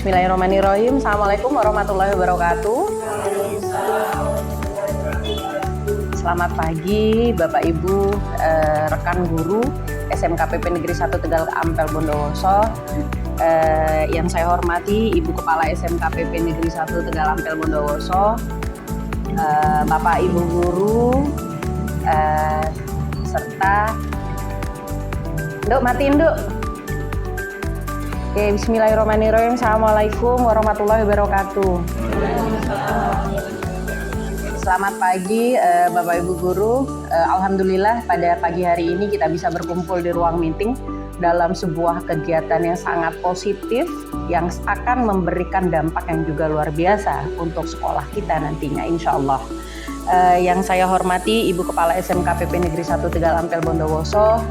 Bismillahirrahmanirrahim. Assalamualaikum warahmatullahi wabarakatuh. Selamat pagi Bapak Ibu, rekan guru SMKPP Negeri 1 Tegal Ampel Bondowoso. Yang saya hormati Ibu Kepala SMKPP Negeri 1 Tegal Ampel Bondowoso, Bapak Ibu guru, serta Nduk, matiin Nduk. Oke, bismillahirrahmanirrahim. Assalamualaikum warahmatullahi wabarakatuh. Selamat pagi Bapak Ibu guru. Alhamdulillah pada pagi hari ini kita bisa berkumpul di ruang meeting dalam sebuah kegiatan yang sangat positif yang akan memberikan dampak yang juga luar biasa untuk sekolah kita nantinya insya Allah. Yang saya hormati Ibu Kepala SMKPP Negeri 1 Tegal Ampel Bondowoso,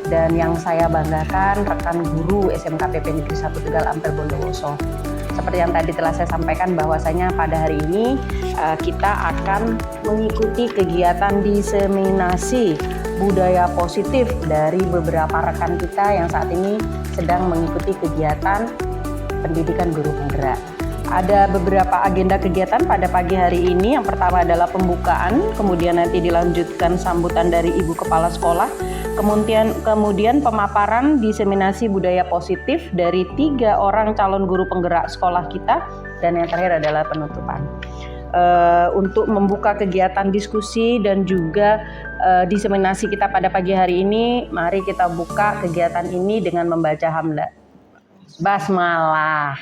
dan yang saya banggakan rekan guru SMKPP Negeri 1 Tegal Ampel Bondowoso. Seperti yang tadi telah saya sampaikan bahwasanya pada hari ini kita akan mengikuti kegiatan diseminasi budaya positif dari beberapa rekan kita yang saat ini sedang mengikuti kegiatan pendidikan guru penggerak. Ada beberapa agenda kegiatan pada pagi hari ini. Yang pertama adalah pembukaan, kemudian nanti dilanjutkan sambutan dari Ibu Kepala Sekolah, kemudian pemaparan diseminasi budaya positif dari 3 orang calon guru penggerak sekolah kita, dan yang terakhir adalah penutupan. Untuk membuka kegiatan diskusi dan juga diseminasi kita pada pagi hari ini, mari kita buka kegiatan ini dengan membaca hamdalah. Basmalah.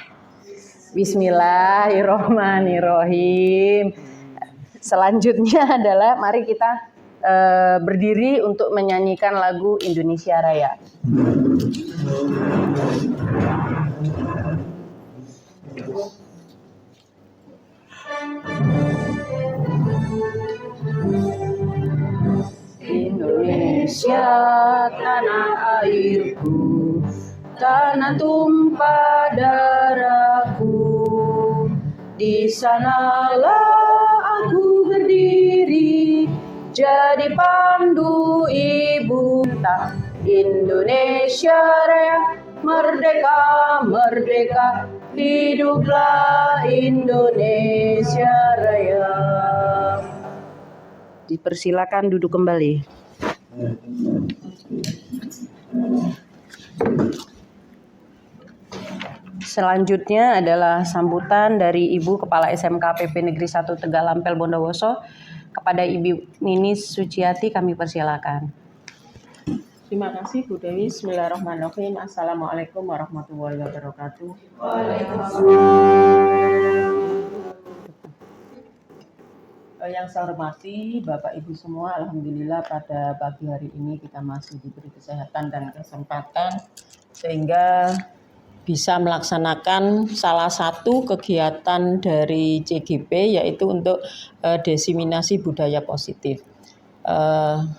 Bismillahirrahmanirrahim. Selanjutnya adalah mari kita berdiri untuk menyanyikan lagu Indonesia Raya. Indonesia tanah airku, tanah tumpah darahku, di sanalah aku berdiri, jadi pandu ibu. Indonesia Raya, merdeka, merdeka, hiduplah Indonesia Raya. Dipersilakan duduk kembali. Selanjutnya adalah sambutan dari Ibu Kepala SMKPP Negeri 1 Tegal Ampel Bondowoso. Kepada Ibu Ninis Suciati kami persilakan. Terima kasih Bu Dewi. Bismillahirrahmanirrahim. Assalamualaikum warahmatullahi wabarakatuh. Yang saya hormati Bapak Ibu semua, alhamdulillah pada pagi hari ini kita masih diberi kesehatan dan kesempatan sehingga bisa melaksanakan salah satu kegiatan dari CGP, yaitu untuk diseminasi budaya positif.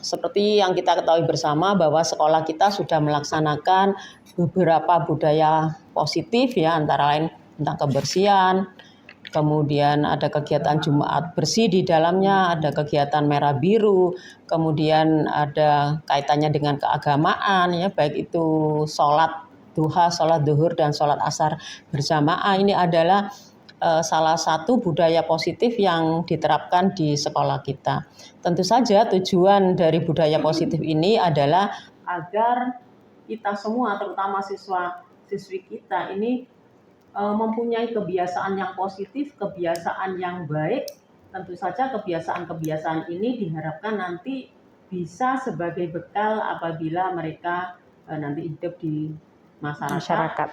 Seperti yang kita ketahui bersama bahwa sekolah kita sudah melaksanakan beberapa budaya positif ya, antara lain tentang kebersihan, kemudian ada kegiatan Jumat bersih di dalamnya, ada kegiatan merah biru, kemudian ada kaitannya dengan keagamaan ya, baik itu sholat duha, sholat duhur, dan sholat asar berjamaah. Ini adalah salah satu budaya positif yang diterapkan di sekolah kita. Tentu saja tujuan dari budaya positif ini adalah agar kita semua, terutama siswa-siswi kita ini mempunyai kebiasaan yang positif, kebiasaan yang baik. Tentu saja kebiasaan-kebiasaan ini diharapkan nanti bisa sebagai bekal apabila mereka nanti hidup di masyarakat.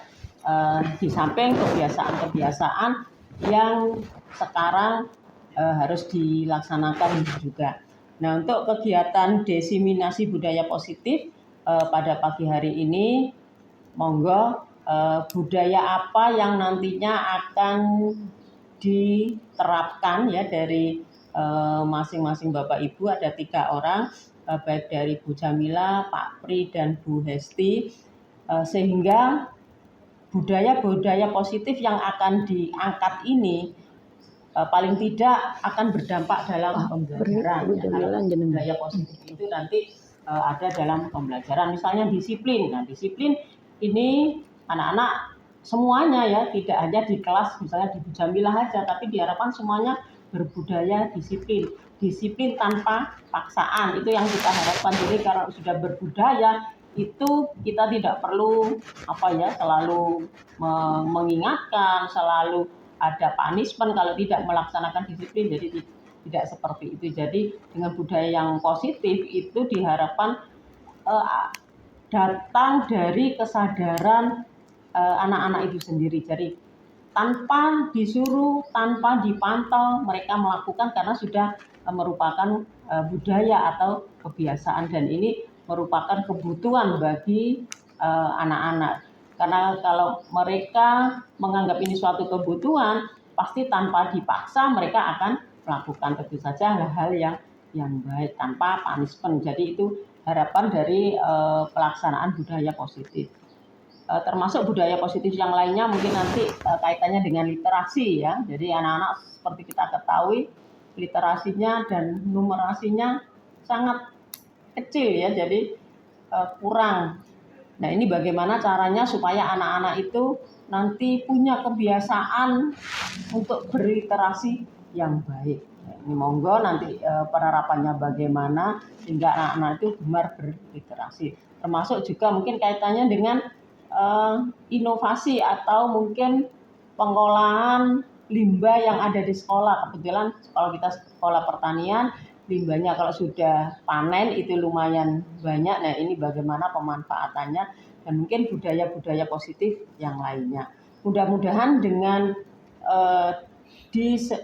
Di samping kebiasaan-kebiasaan yang sekarang harus dilaksanakan juga. Nah, untuk kegiatan diseminasi budaya positif pada pagi hari ini, monggo budaya apa yang nantinya akan diterapkan ya dari masing-masing Bapak Ibu. Ada 3 orang, baik dari Bu Jamila, Pak Pri, dan Bu Hesti, sehingga budaya-budaya positif yang akan diangkat ini paling tidak akan berdampak dalam pembelajaran. Budaya positif itu nanti ada dalam pembelajaran, misalnya disiplin. Nah, disiplin ini anak-anak semuanya ya, tidak hanya di kelas misalnya di Bujamilah aja, tapi diharapkan semuanya berbudaya disiplin tanpa paksaan, itu yang kita harapkan. Jadi kalau sudah berbudaya itu kita tidak perlu selalu mengingatkan, selalu ada punishment kalau tidak melaksanakan disiplin. Jadi tidak seperti itu. Jadi dengan budaya yang positif itu diharapkan datang dari kesadaran anak-anak itu sendiri. Jadi tanpa disuruh, tanpa dipantau, mereka melakukan karena sudah merupakan budaya atau kebiasaan, dan ini merupakan kebutuhan bagi anak-anak. Karena kalau mereka menganggap ini suatu kebutuhan, pasti tanpa dipaksa mereka akan melakukan tentu saja hal-hal yang baik tanpa punishment. Jadi itu harapan dari pelaksanaan budaya positif. Termasuk budaya positif yang lainnya mungkin nanti kaitannya dengan literasi ya. Jadi anak-anak seperti kita ketahui literasinya dan numerasinya sangat kecil ya, jadi kurang. Nah, ini bagaimana caranya supaya anak-anak itu nanti punya kebiasaan untuk berliterasi yang baik. Ini monggo nanti penerapannya bagaimana sehingga anak-anak itu gemar berliterasi. Termasuk juga mungkin kaitannya dengan inovasi atau mungkin pengolahan limbah yang ada di sekolah. Kebetulan kalau kita sekolah pertanian, limbahnya kalau sudah panen itu lumayan banyak. Nah, ini bagaimana pemanfaatannya dan mungkin budaya-budaya positif yang lainnya. Mudah-mudahan dengan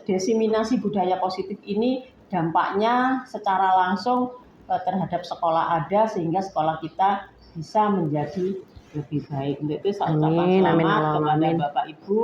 diseminasi budaya positif ini dampaknya secara langsung terhadap sekolah ada, sehingga sekolah kita bisa menjadi lebih baik. Untuk itu saya ucapkan selamat kepada Bapak Ibu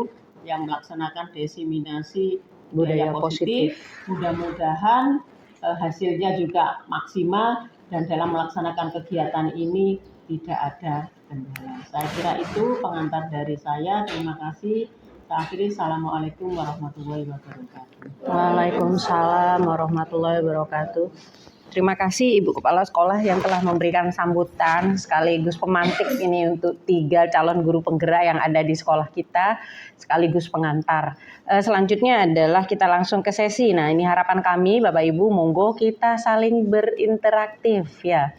yang melaksanakan diseminasi budaya positif. Mudah-mudahan hasilnya juga maksimal dan dalam melaksanakan kegiatan ini tidak ada kendala. Saya kira itu pengantar dari saya. Terima kasih. Saya akhiri. Assalamualaikum warahmatullahi wabarakatuh. Waalaikumsalam warahmatullahi wabarakatuh. Terima kasih Ibu Kepala Sekolah yang telah memberikan sambutan sekaligus pemantik ini untuk 3 calon guru penggerak yang ada di sekolah kita, sekaligus pengantar. Selanjutnya adalah kita langsung ke sesi. Nah, ini harapan kami Bapak Ibu, monggo kita saling berinteraktif ya.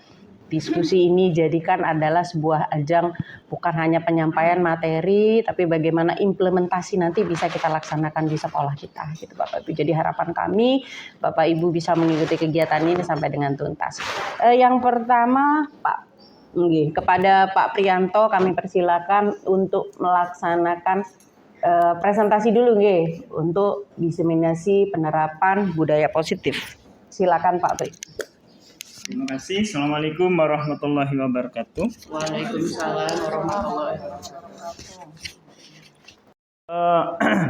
Diskusi ini jadikan adalah sebuah ajang bukan hanya penyampaian materi, tapi bagaimana implementasi nanti bisa kita laksanakan di sekolah kita, gitu Bapak Ibu. Jadi harapan kami Bapak Ibu bisa mengikuti kegiatan ini sampai dengan tuntas. Yang pertama, kepada Pak Priyanto kami persilakan untuk melaksanakan presentasi dulu untuk diseminasi penerapan budaya positif. Silakan Pak Pri. Terima kasih. Assalamualaikum warahmatullahi wabarakatuh. Waalaikumsalam warahmatullahi wabarakatuh.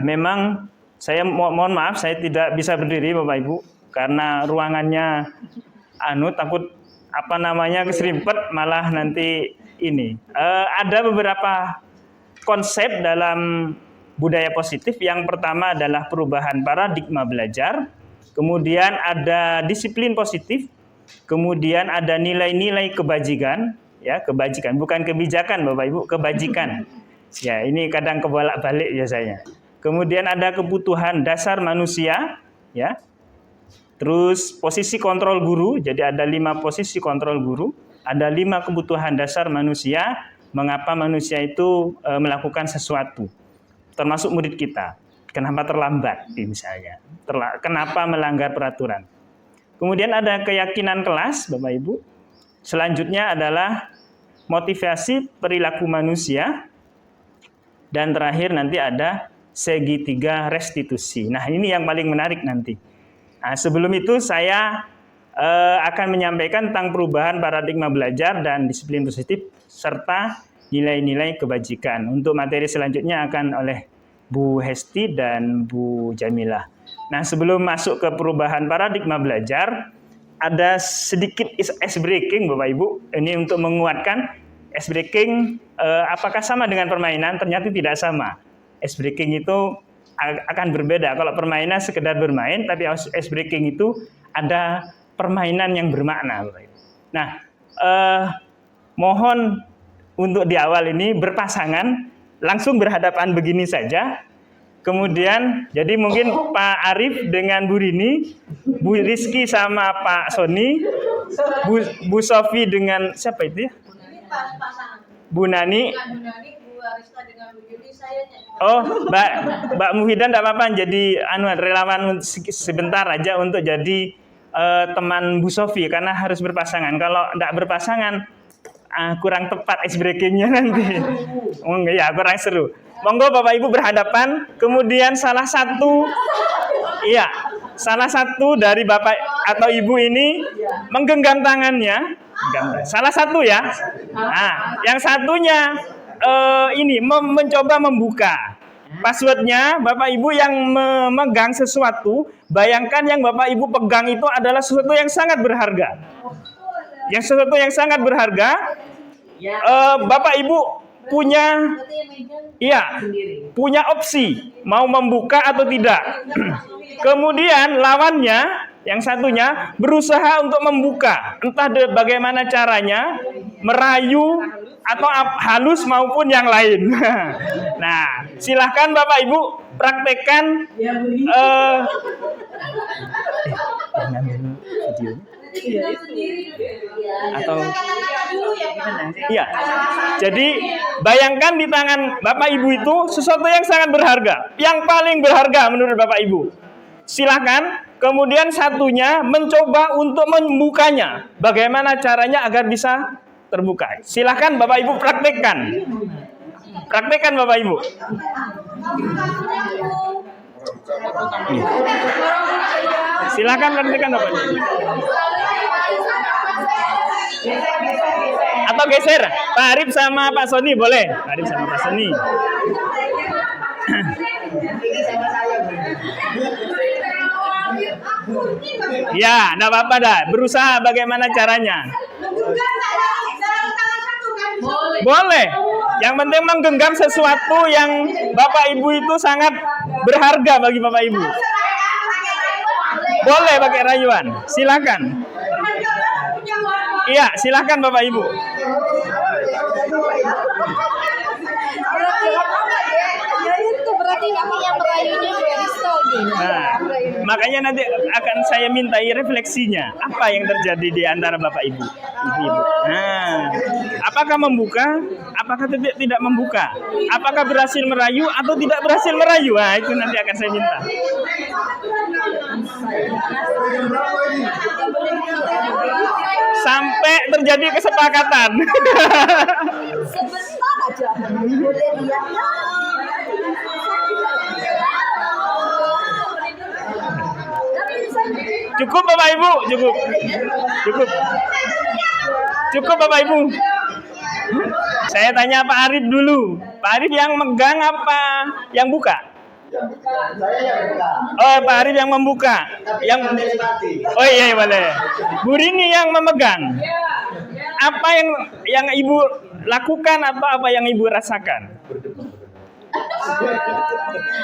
Memang saya mohon maaf saya tidak bisa berdiri Bapak Ibu karena ruangannya takut keserimpet malah nanti ini. Ada beberapa konsep dalam budaya positif. Yang pertama adalah perubahan paradigma belajar, kemudian ada disiplin positif, kemudian ada nilai-nilai kebajikan, ya kebajikan, bukan kebijakan Bapak Ibu, kebajikan. Ya ini kadang kebolak-balik biasanya. Kemudian ada kebutuhan dasar manusia, ya. Terus posisi kontrol guru, jadi ada 5 posisi kontrol guru, ada 5 kebutuhan dasar manusia, mengapa manusia itu melakukan sesuatu, termasuk murid kita. Kenapa terlambat misalnya, kenapa melanggar peraturan. Kemudian ada keyakinan kelas, Bapak Ibu. Selanjutnya adalah motivasi perilaku manusia. Dan terakhir nanti ada segitiga restitusi. Nah, ini yang paling menarik nanti. Nah, sebelum itu saya akan menyampaikan tentang perubahan paradigma belajar dan disiplin positif serta nilai-nilai kebajikan. Untuk materi selanjutnya akan oleh Bu Hesti dan Bu Jamilah. Nah, sebelum masuk ke perubahan paradigma belajar, ada sedikit ice breaking Bapak Ibu. Ini untuk menguatkan ice breaking apakah sama dengan permainan? Ternyata tidak sama. Ice breaking itu akan berbeda. Kalau permainan sekedar bermain, tapi ice breaking itu ada permainan yang bermakna Bapak Ibu. Nah, mohon untuk di awal ini berpasangan langsung berhadapan begini saja. Kemudian jadi mungkin Pak Arif dengan Bu Rini, Bu Rizky sama Pak Sony, Bu Sofi dengan siapa itu ya? Bu Nani. Oh, Mbak Mufidan tidak apa-apa jadi relawan sebentar aja untuk jadi teman Bu Sofi karena harus berpasangan. Kalau tidak berpasangan kurang tepat ice breakingnya nanti. Oh enggak ya, kurang seru. Monggo Bapak Ibu berhadapan, kemudian salah satu dari Bapak atau Ibu ini menggenggam tangannya, salah satu ya. Nah, yang satunya ini mencoba membuka. Passwordnya Bapak Ibu yang memegang sesuatu, bayangkan yang Bapak Ibu pegang itu adalah sesuatu yang sangat berharga. Bapak Ibu punya opsi mau membuka atau tidak. Kemudian lawannya yang satunya berusaha untuk membuka, entah bagaimana caranya, merayu atau halus maupun yang lain. Nah, silahkan Bapak Ibu praktekkan atau iya. Jadi bayangkan di tangan Bapak Ibu itu sesuatu yang sangat berharga, yang paling berharga menurut Bapak Ibu. Silakan. Kemudian satunya mencoba untuk membukanya. Bagaimana caranya agar bisa terbuka? Silakan Bapak Ibu praktekkan. Praktekkan Bapak Ibu. Silakan praktekkan Bapak Ibu. Atau geser, Pak Arif sama Pak Sony boleh. Pak Arif sama Pak Sony. Ya, enggak apa-apa dah. Berusaha bagaimana caranya. Boleh. Yang penting menggenggam sesuatu yang Bapak Ibu itu sangat berharga bagi Bapak Ibu. Boleh pakai rayuan. Silakan. Iya, silakan Bapak Ibu. Berarti kami yang merayunya Nah, makanya nanti akan saya mintai refleksinya. Apa yang terjadi di antara Bapak Ibu? Nah, apakah membuka? Apakah tidak membuka? Apakah berhasil merayu atau tidak berhasil merayu? Nah, itu nanti akan saya minta. Sampai terjadi kesepakatan. sebentar aja. Boleh lihatnya. Cukup Bapak Ibu, cukup Bapak Ibu. Saya tanya Pak Arif dulu. Pak Arif yang megang apa yang buka? Saya yang buka. Oh, Pak Arif yang membuka. Yang oh iya boleh. Bu Rini yang memegang. Apa yang Ibu lakukan? Apa yang Ibu rasakan?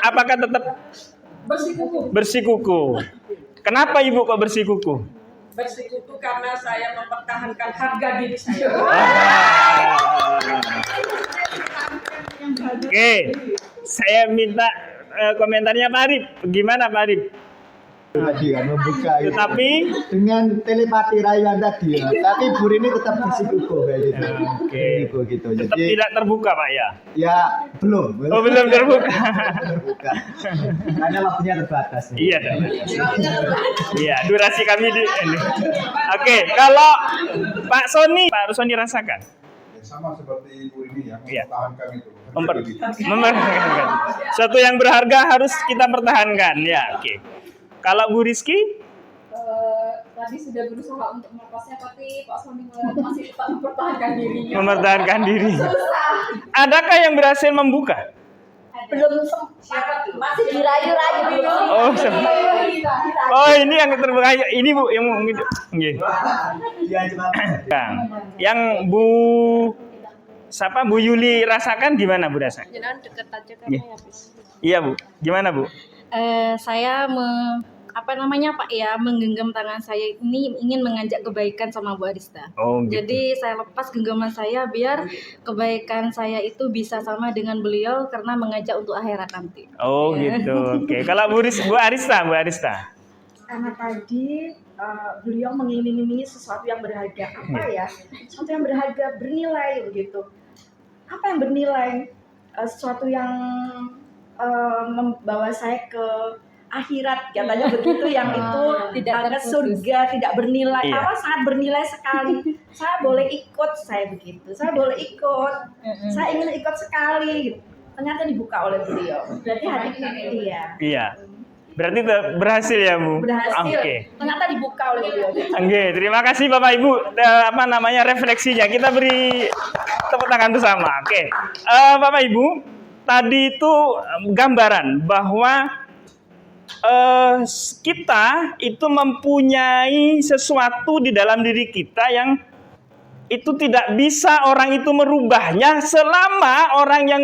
Apakah tetap bersikuku? Kenapa Ibu kok bersikuku? Bersikuku karena saya mempertahankan harga diri saya. Oke, saya minta komentarnya Pak Arif. Gimana Pak Arif? Tadi kan membuka gitu. Tetapi dengan telepati rayuan tadi ya. Tapi Bu Rini tetap bersikuku kayak gitu. Oke. Gitu. Tetap Jadi tidak terbuka Pak ya? ya belum. Oh belum terbuka. Terbuka. Karena waktunya terbatas. Iya dong. Iya, durasi kami di ini. Oke, kalau Pak Sony rasakan. Sama seperti ibu ini yang Iya. mempertahankan itu. Mempertahankan. Sesuatu yang berharga harus kita pertahankan. Ya, oke. Kalau Bu Rizky? Tadi sudah berusaha untuk melepasnya, tapi Pak Sony masih tetap mempertahankan dirinya. Mempertahankan diri. Adakah yang berhasil membuka? Belum sempat, masih dirayu-rayu. Oh, ini yang terbuka. Ini Bu yang nggih. Ya cuma Yang Bu Yuli rasakan gimana Bu Dasa? Jangan deket aja Iya. Iya Bu, gimana Bu? Saya Pak ya, menggenggam tangan saya ini ingin mengajak kebaikan sama Bu Arista. Oh, gitu. Jadi saya lepas genggaman saya biar kebaikan saya itu bisa sama dengan beliau karena mengajak untuk akhirat nanti. Oh, Ya. gitu. Oke. Kalau Bu Arista. Karena tadi beliau mengiming-imingi sesuatu yang berharga, apa ya? Sesuatu yang berharga, bernilai begitu. Apa yang bernilai? Sesuatu yang membawa saya ke akhirat, katanya begitu, yang itu tidak ke terputus. surga, tidak bernilai. Iya. Apa sangat bernilai sekali. Saya boleh ikut, saya begitu. Saya boleh ikut. Saya ingin ikut sekali. Gitu. Ternyata dibuka oleh beliau. Berarti hati dia. Iya. Berarti berhasil ya, Bu? Berhasil. Oke. Ternyata dibuka oleh beliau. Oke, terima kasih Bapak Ibu. Refleksinya kita beri tepuk tangan bersama. Oke. Bapak Ibu, tadi itu gambaran bahwa kita itu mempunyai sesuatu di dalam diri kita yang itu tidak bisa orang itu merubahnya selama orang yang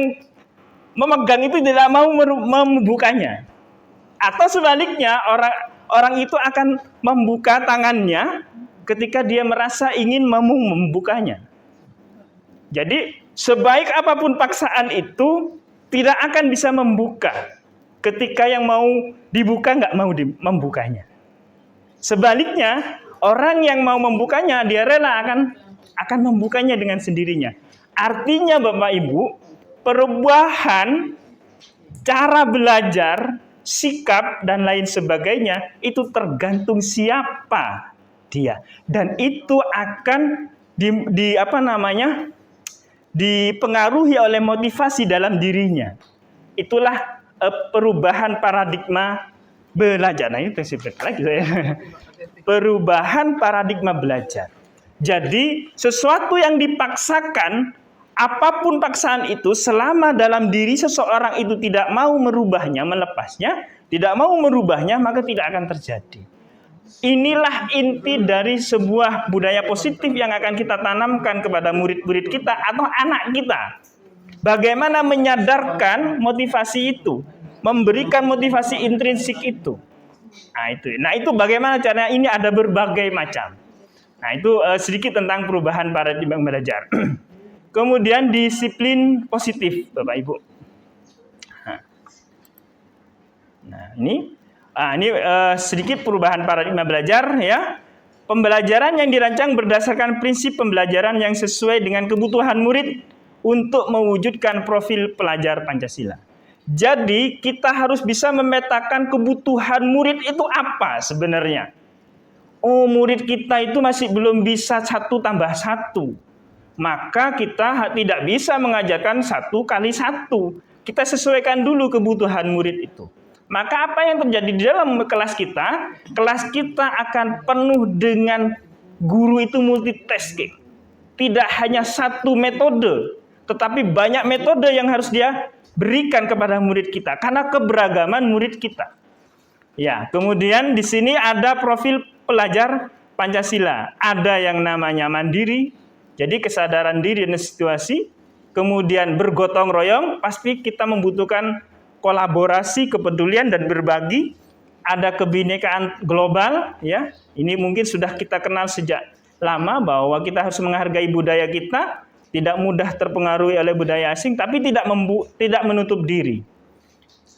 memegang itu tidak mau membukanya. Atau sebaliknya, orang itu akan membuka tangannya ketika dia merasa ingin membukanya. Jadi, sebaik apapun paksaan itu, tidak akan bisa membuka ketika yang mau dibuka nggak mau membukanya. Sebaliknya, orang yang mau membukanya, dia rela akan membukanya dengan sendirinya. Artinya, Bapak Ibu, perubahan cara belajar, sikap dan lain sebagainya itu tergantung siapa dia, dan itu akan dipengaruhi oleh motivasi dalam dirinya. Itulah perubahan paradigma belajar. Nah, ini prinsip lagi saya. Perubahan paradigma belajar. Jadi sesuatu yang dipaksakan, apapun paksaan itu, selama dalam diri seseorang itu tidak mau merubahnya, melepasnya, tidak mau merubahnya, maka tidak akan terjadi. Inilah inti dari sebuah budaya positif yang akan kita tanamkan kepada murid-murid kita atau anak kita. Bagaimana menyadarkan motivasi itu, memberikan motivasi intrinsik itu. Nah itu bagaimana caranya? Ini ada berbagai macam. Nah itu sedikit tentang perubahan paradigma belajar. Kemudian disiplin positif, Bapak Ibu. Nah, ini sedikit perubahan paradigma belajar ya. Pembelajaran yang dirancang berdasarkan prinsip pembelajaran yang sesuai dengan kebutuhan murid untuk mewujudkan profil pelajar Pancasila. Jadi, kita harus bisa memetakan kebutuhan murid itu apa sebenarnya. Oh, murid kita itu masih belum bisa 1 tambah 1. Maka kita tidak bisa mengajarkan 1 kali 1. Kita sesuaikan dulu kebutuhan murid itu. Maka apa yang terjadi di dalam kelas kita akan penuh dengan guru itu multitasking. Tidak hanya 1 metode, tetapi banyak metode yang harus dia berikan kepada murid kita karena keberagaman murid kita. Ya, kemudian di sini ada profil pelajar Pancasila. Ada yang namanya mandiri, jadi kesadaran diri dan situasi, kemudian bergotong royong, pasti kita membutuhkan kolaborasi, kepedulian dan berbagi. Ada kebinekaan global, ya. Ini mungkin sudah kita kenal sejak lama bahwa kita harus menghargai budaya kita, tidak mudah terpengaruhi oleh budaya asing, tapi tidak menutup diri.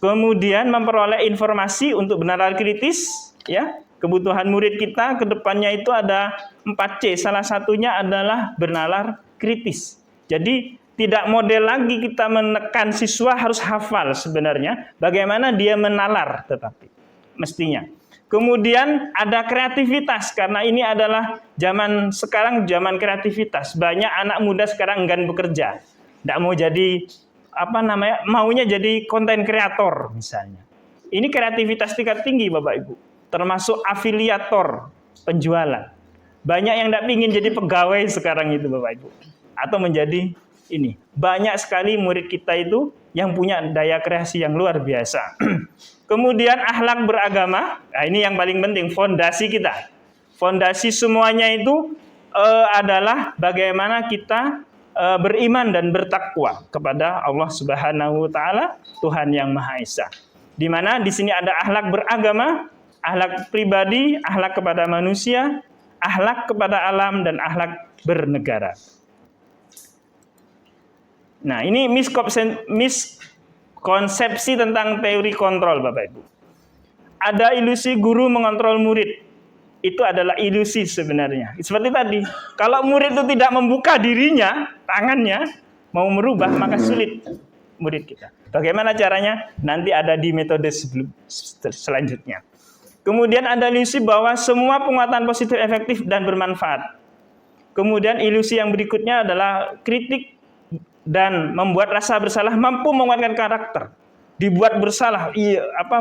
Kemudian memperoleh informasi untuk benar-benar kritis, ya. Kebutuhan murid kita ke depannya itu ada 4C. Salah satunya adalah bernalar kritis. Jadi tidak model lagi kita menekan siswa harus hafal sebenarnya. Bagaimana dia menalar tetapi mestinya. Kemudian ada kreativitas, karena ini adalah zaman sekarang, zaman kreativitas. Banyak anak muda sekarang enggan bekerja. Tidak mau jadi maunya jadi konten kreator misalnya. Ini kreativitas tingkat tinggi Bapak Ibu. Termasuk afiliator penjualan. Banyak yang tidak ingin jadi pegawai sekarang itu Bapak Ibu. Atau menjadi ini. Banyak sekali murid kita itu yang punya daya kreasi yang luar biasa. Kemudian akhlak beragama. Nah, ini yang paling penting, fondasi kita. Fondasi semuanya itu adalah bagaimana kita beriman dan bertakwa kepada Allah Subhanahu wa taala, Tuhan yang Maha Esa. Di mana di sini ada akhlak beragama, akhlak pribadi, akhlak kepada manusia, akhlak kepada alam, dan akhlak bernegara. Nah, ini miskonsepsi tentang teori kontrol, Bapak Ibu. Ada ilusi guru mengontrol murid. Itu adalah ilusi sebenarnya. Seperti tadi, kalau murid itu tidak membuka dirinya, tangannya, mau merubah, maka sulit murid kita. Bagaimana caranya? Nanti ada di metode selanjutnya. Kemudian ada ilusi bahwa semua penguatan positif efektif dan bermanfaat. Kemudian ilusi yang berikutnya adalah kritik dan membuat rasa bersalah mampu menguatkan karakter. Dibuat bersalah,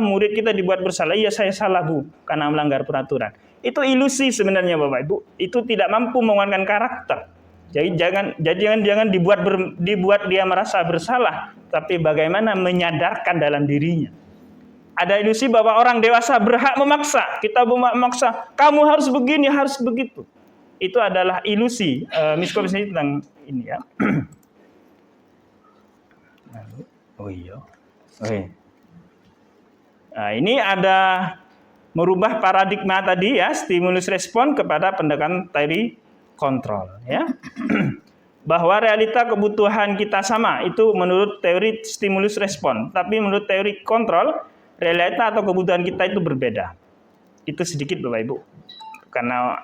murid kita dibuat bersalah. Iya, saya salah, Bu, karena melanggar peraturan. Itu ilusi sebenarnya, Bapak Ibu. Itu tidak mampu menguatkan karakter. Jadi jangan dibuat dia merasa bersalah, tapi bagaimana menyadarkan dalam dirinya. Ada ilusi bahwa orang dewasa berhak memaksa. Kita memaksa, kamu harus begini, harus begitu. Itu adalah ilusi, miskonsepsi tentang ini ya. Oh iya. Nah, ini ada merubah paradigma tadi ya, stimulus respon kepada pendekatan teori kontrol ya. Bahwa realita kebutuhan kita sama, itu menurut teori stimulus respon. Tapi menurut teori kontrol, realita atau kebutuhan kita itu berbeda. Itu sedikit Bapak Ibu. Karena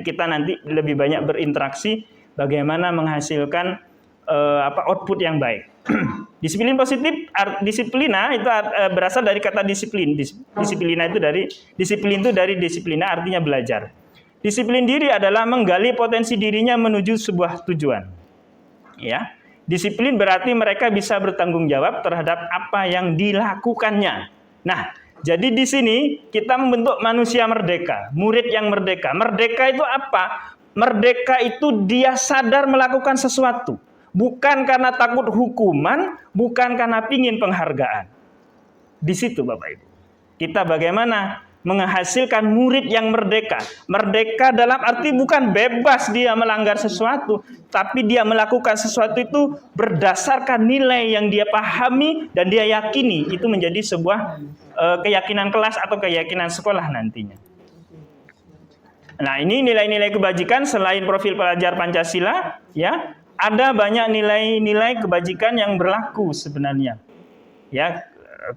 kita nanti lebih banyak berinteraksi bagaimana menghasilkan output yang baik. Disiplin positif, disiplina itu berasal dari kata disiplin. Disiplin itu dari disiplina, artinya belajar. Disiplin diri adalah menggali potensi dirinya menuju sebuah tujuan. Ya, disiplin berarti mereka bisa bertanggung jawab terhadap apa yang dilakukannya. Nah, jadi di sini kita membentuk manusia merdeka, murid yang merdeka. Merdeka itu apa? Merdeka itu dia sadar melakukan sesuatu. Bukan karena takut hukuman, bukan karena pingin penghargaan. Di situ Bapak Ibu. Kita bagaimana menghasilkan murid yang merdeka. Merdeka dalam arti bukan bebas dia melanggar sesuatu, tapi dia melakukan sesuatu itu berdasarkan nilai yang dia pahami dan dia yakini. Itu menjadi sebuah keyakinan kelas atau keyakinan sekolah nantinya. Nah, ini nilai-nilai kebajikan selain profil pelajar Pancasila, ya. Ada banyak nilai-nilai kebajikan yang berlaku sebenarnya. Ya,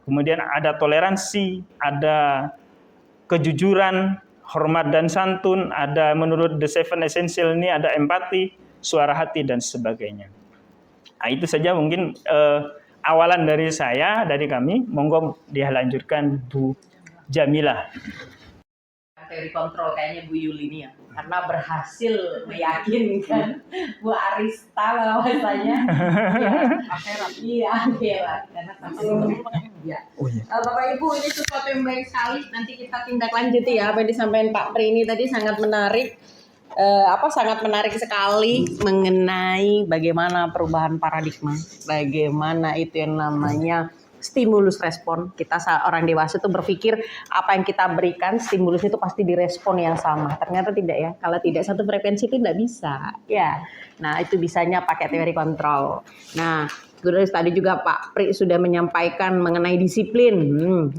kemudian ada toleransi, ada kejujuran, hormat dan santun, ada menurut The Seven Essential ini ada empati, suara hati dan sebagainya. Nah, itu saja mungkin awalan dari saya, dari kami. Monggo dilanjutkan Bu Jamilah. Teori kontrol kayaknya Bu Yuli ini ya, karena berhasil meyakinkan Bu Arista bahwasanya akhirat karena Bapak Ibu, ini sesuatu yang baik sekali. Nanti kita tindak lanjuti ya apa yang disampaikan Pak Pri ini tadi, sangat menarik. Sangat menarik sekali mengenai bagaimana perubahan paradigma, bagaimana itu yang namanya stimulus respon. Kita orang dewasa itu berpikir apa yang kita berikan stimulus itu pasti direspon yang sama. Ternyata tidak ya. Kalau tidak satu frekuensi itu tidak bisa. Ya. Nah, itu bisanya pakai teori kontrol. Nah, terus tadi juga Pak Pri sudah menyampaikan mengenai disiplin.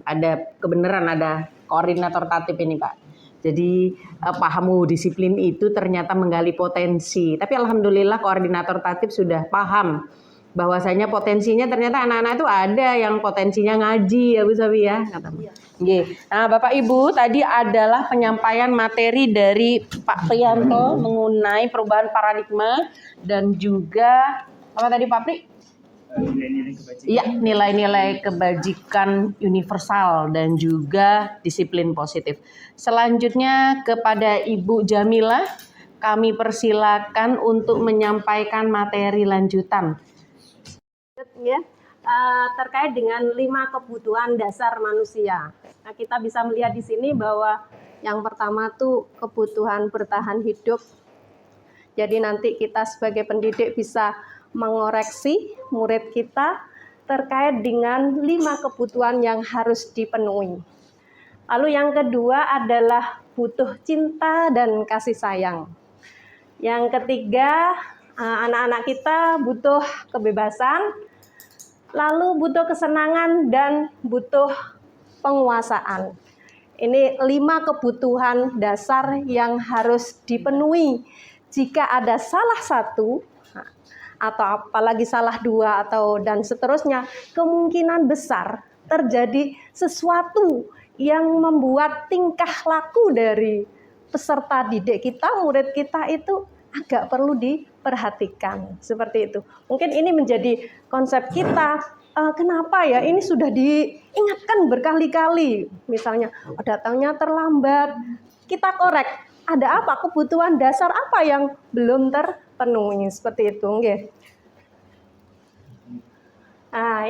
Ada kebenaran, ada koordinator tatib ini Pak. Jadi pahamu disiplin itu ternyata menggali potensi. Tapi alhamdulillah koordinator tatib sudah paham bahwasanya potensinya ternyata anak-anak itu ada yang potensinya ngaji ya Bu Sabi ya. Nah Bapak Ibu, tadi adalah penyampaian materi dari Pak Prianto mengenai perubahan paradigma dan juga apa tadi Pak Pri? Iya, nilai-nilai kebajikan universal dan juga disiplin positif. Selanjutnya kepada Ibu Jamilah, kami persilakan untuk menyampaikan materi lanjutan. Ya, terkait dengan 5 kebutuhan dasar manusia. Nah, kita bisa melihat di sini bahwa yang pertama tuh kebutuhan bertahan hidup. Jadi nanti kita sebagai pendidik bisa mengoreksi murid kita terkait dengan 5 kebutuhan yang harus dipenuhi. Lalu yang kedua adalah butuh cinta dan kasih sayang. Yang ketiga, anak-anak kita butuh kebebasan, lalu butuh kesenangan dan butuh penguasaan. Ini 5 kebutuhan dasar yang harus dipenuhi. Jika ada salah satu atau apalagi salah 2 atau dan seterusnya, kemungkinan besar terjadi sesuatu yang membuat tingkah laku dari peserta didik kita, murid kita itu agak perlu diperhatikan. Seperti itu. Mungkin ini menjadi konsep kita. Kenapa ya? Ini sudah diingatkan berkali-kali. Misalnya datangnya terlambat, kita korek. Ada apa? Kebutuhan dasar apa yang belum terpenuhi? Seperti itu. Nggih. Nah,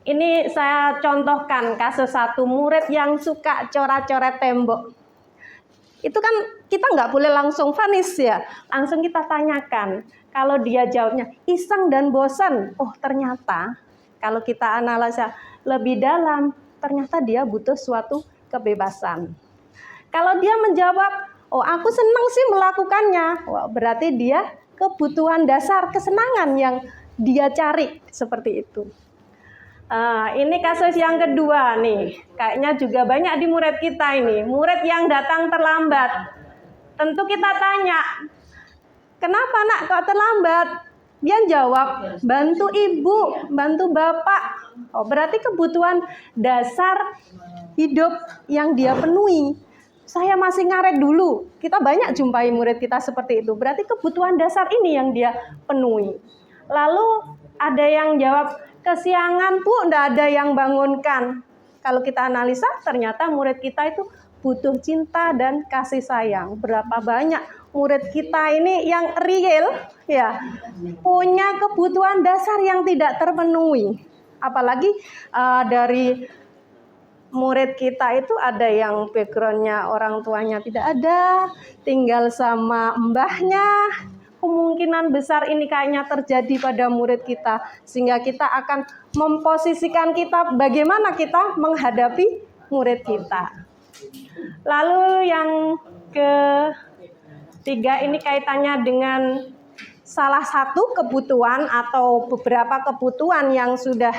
ini saya contohkan kasus satu murid yang suka coret-coret tembok. Itu kan kita nggak boleh langsung vonis ya, langsung kita tanyakan. Kalau dia jawabnya iseng dan bosan, oh ternyata kalau kita analisa lebih dalam, ternyata dia butuh suatu kebebasan. Kalau dia menjawab, oh aku senang sih melakukannya, wah, berarti dia kebutuhan dasar kesenangan yang dia cari, seperti itu. Ini kasus yang kedua nih, kayaknya juga banyak di murid kita ini, murid yang datang terlambat. Tentu kita tanya, kenapa nak kok terlambat? Dia jawab, bantu ibu, bantu bapak. Oh, berarti kebutuhan dasar hidup yang dia penuhi. Saya masih ngaret dulu, kita banyak jumpai murid kita seperti itu, berarti kebutuhan dasar ini yang dia penuhi. Lalu ada yang jawab, kesiangan Bu, enggak ada yang bangunkan. Kalau kita analisa, ternyata murid kita itu butuh cinta dan kasih sayang. Berapa banyak murid kita ini yang real, ya, punya kebutuhan dasar yang tidak terpenuhi. Apalagi dari murid kita itu ada yang backgroundnya orang tuanya tidak ada, tinggal sama mbahnya. Kemungkinan besar ini kayaknya terjadi pada murid kita, sehingga kita akan memposisikan kita bagaimana kita menghadapi murid kita. Lalu yang ketiga ini kaitannya dengan salah satu kebutuhan atau beberapa kebutuhan yang sudah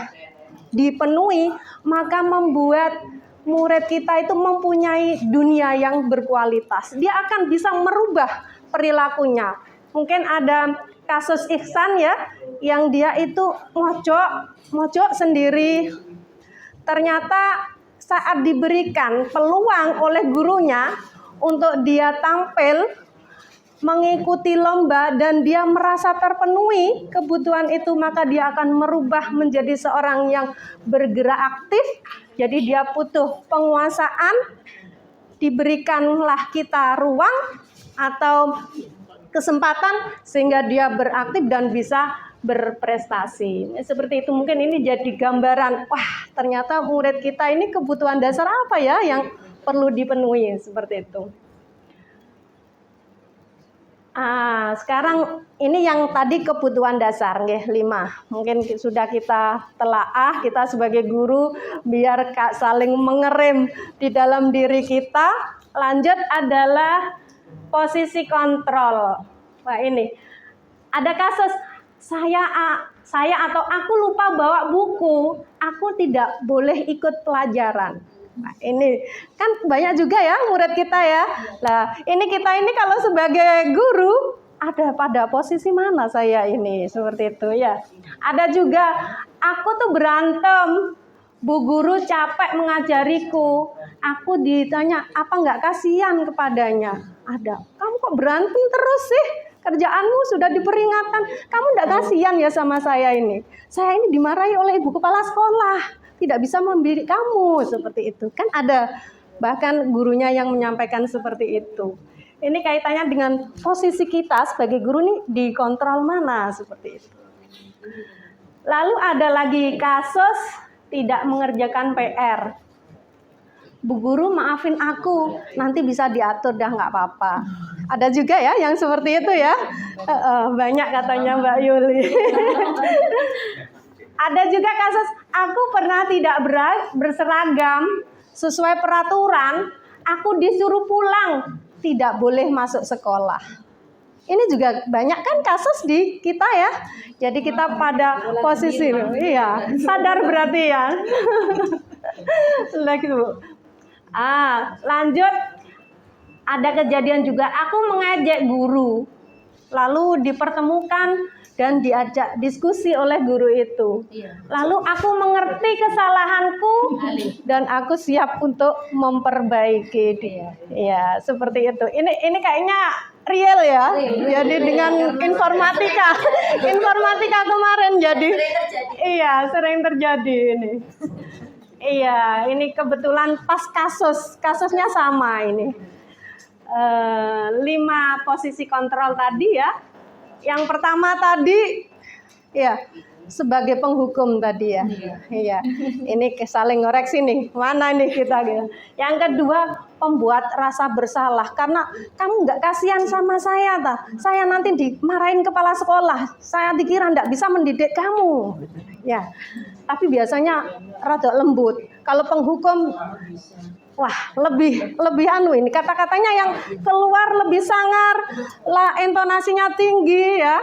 dipenuhi, maka membuat murid kita itu mempunyai dunia yang berkualitas. Dia akan bisa merubah perilakunya. Mungkin ada kasus Ihsan ya, yang dia itu mojok sendiri. Ternyata saat diberikan peluang oleh gurunya untuk dia tampil mengikuti lomba dan dia merasa terpenuhi kebutuhan itu, maka dia akan merubah menjadi seorang yang bergerak aktif. Jadi dia butuh penguasaan, diberikanlah kita ruang atau kesempatan sehingga dia beraktif dan bisa berprestasi. Seperti itu, mungkin ini jadi gambaran, wah ternyata murid kita ini kebutuhan dasar apa ya yang perlu dipenuhi, seperti itu. Sekarang ini yang tadi kebutuhan dasar, 5. Mungkin sudah kita telaah, kita sebagai guru biar saling mengerem di dalam diri kita. Lanjut adalah posisi kontrol. Wah, ini ada kasus saya atau aku lupa bawa buku, aku tidak boleh ikut pelajaran. Nah, ini kan banyak juga ya murid kita ya. Nah, ini kita ini kalau sebagai guru ada pada posisi mana saya ini, seperti itu ya. Ada juga aku tuh berantem, Bu guru capek mengajariku. Aku ditanya, apa nggak kasihan kepadanya? Ada. Kamu kok berantem terus sih? Kerjaanmu sudah diperingatkan. Kamu nggak kasihan ya sama saya ini? Saya ini dimarahi oleh ibu kepala sekolah. Tidak bisa membidik kamu, seperti itu. Kan ada bahkan gurunya yang menyampaikan seperti itu. Ini kaitannya dengan posisi kita sebagai guru nih dikontrol mana, seperti itu. Lalu ada lagi kasus tidak mengerjakan PR. Bu guru maafin aku, nanti bisa diatur dah nggak apa-apa. Ada juga ya yang seperti itu ya. Banyak katanya Mbak Yuli. Ada juga kasus aku pernah tidak berseragam sesuai peraturan, aku disuruh pulang, tidak boleh masuk sekolah. Ini juga banyak kan kasus di kita ya. Jadi kita pada posisi, iya, sadar berarti ya. Lagi Bu. Lanjut, ada kejadian juga aku mengajak guru, lalu dipertemukan dan diajak diskusi oleh guru itu. Lalu aku mengerti kesalahanku dan aku siap untuk memperbaiki dia. Ya, seperti itu. Ini kayaknya real ya. Jadi dengan informatika kemarin jadi. Iya, sering terjadi ini. Iya, ini kebetulan pas kasusnya sama ini. 5 posisi kontrol tadi ya. Yang pertama tadi ya sebagai penghukum tadi ya. Iya. Ini saling ngoreksi nih. Mana nih kita gitu. Yang kedua, pembuat rasa bersalah karena kamu nggak kasihan sama saya ta. Saya nanti dimarahin kepala sekolah. Saya dikira nggak bisa mendidik kamu. Ya. Tapi biasanya rada lembut. Kalau penghukum wah, lebih ini kata-katanya yang keluar lebih sangar, lah intonasinya tinggi ya.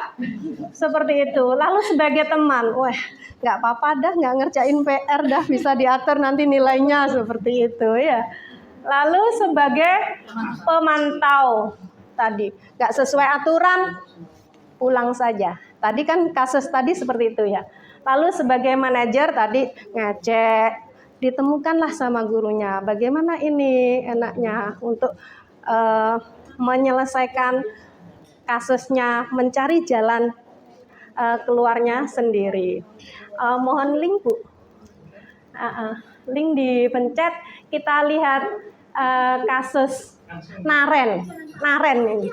Seperti itu. Lalu sebagai teman, wah, nggak apa-apa dah, nggak ngerjain PR dah, bisa diatur nanti nilainya seperti itu ya. Lalu sebagai pemantau tadi, nggak sesuai aturan, pulang saja. Tadi kan kasus tadi seperti itu ya. Lalu sebagai manajer tadi ngecek, ditemukanlah sama gurunya bagaimana ini enaknya untuk menyelesaikan kasusnya, mencari jalan keluarnya sendiri. Mohon link Bu, link dipencet, kita lihat kasus Naren ini.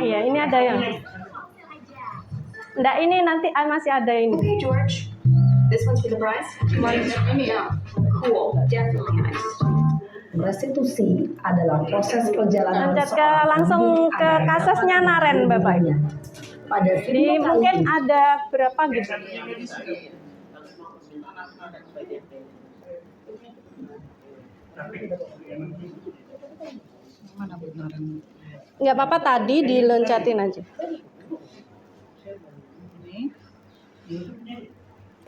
Iya, ini ada yang enggak, ini nanti masih ada ini. Okay, George. This one's for the prize. Ini ya, cool, definitely nice. Restitusi adalah proses perjalanan langsung ke kasusnya Naren Bapak Ibu. Pada Di mungkin ada berapa gitu. Nggak apa-apa, tadi diloncatin aja.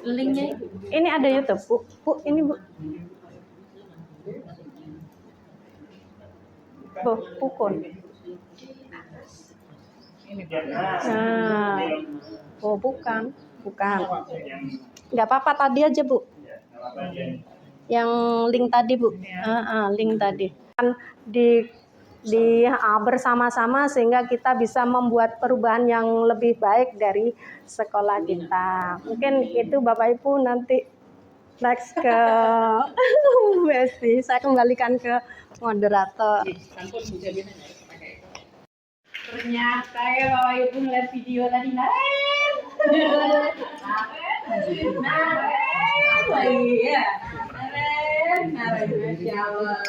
Linknya ini ada YouTube Bu, ini Bu. Pukul. Nah, bukan. Nggak apa-apa, tadi aja Bu. Yang link tadi Bu. Link tadi. Bersama-sama sehingga kita bisa membuat perubahan yang lebih baik dari sekolah kita. Mungkin itu Bapak Ibu, nanti next ke Besti. Saya kembalikan ke moderator. Ternyata ya Bapak Ibu ngeliat video tadi Naren. Naren, Masya Allah.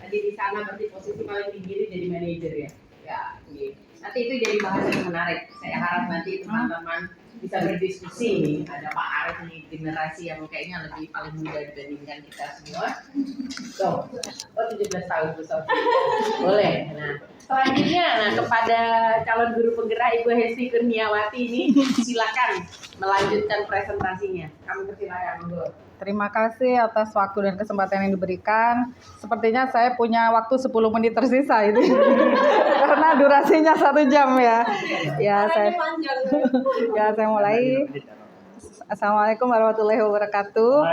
Tadi di sana berarti posisi paling tinggi jadi manajer ya. Ya, nanti itu jadi bahasan yang menarik. Saya harap nanti teman-teman bisa berdiskusi nih. Ada Pak Arif nih, generasi yang kayaknya lebih paling muda dibandingkan kita semua. So, 17 tahun Bu Sofi. Boleh. Nah, selanjutnya kepada calon guru penggerak Ibu Hesti Kurniawati ini, silakan melanjutkan presentasinya. Kami persilakan Bu. Terima kasih atas waktu dan kesempatan yang diberikan. Sepertinya saya punya waktu 10 menit tersisa ini. Karena durasinya 1 jam ya. Saya mulai. Assalamualaikum warahmatullahi wabarakatuh.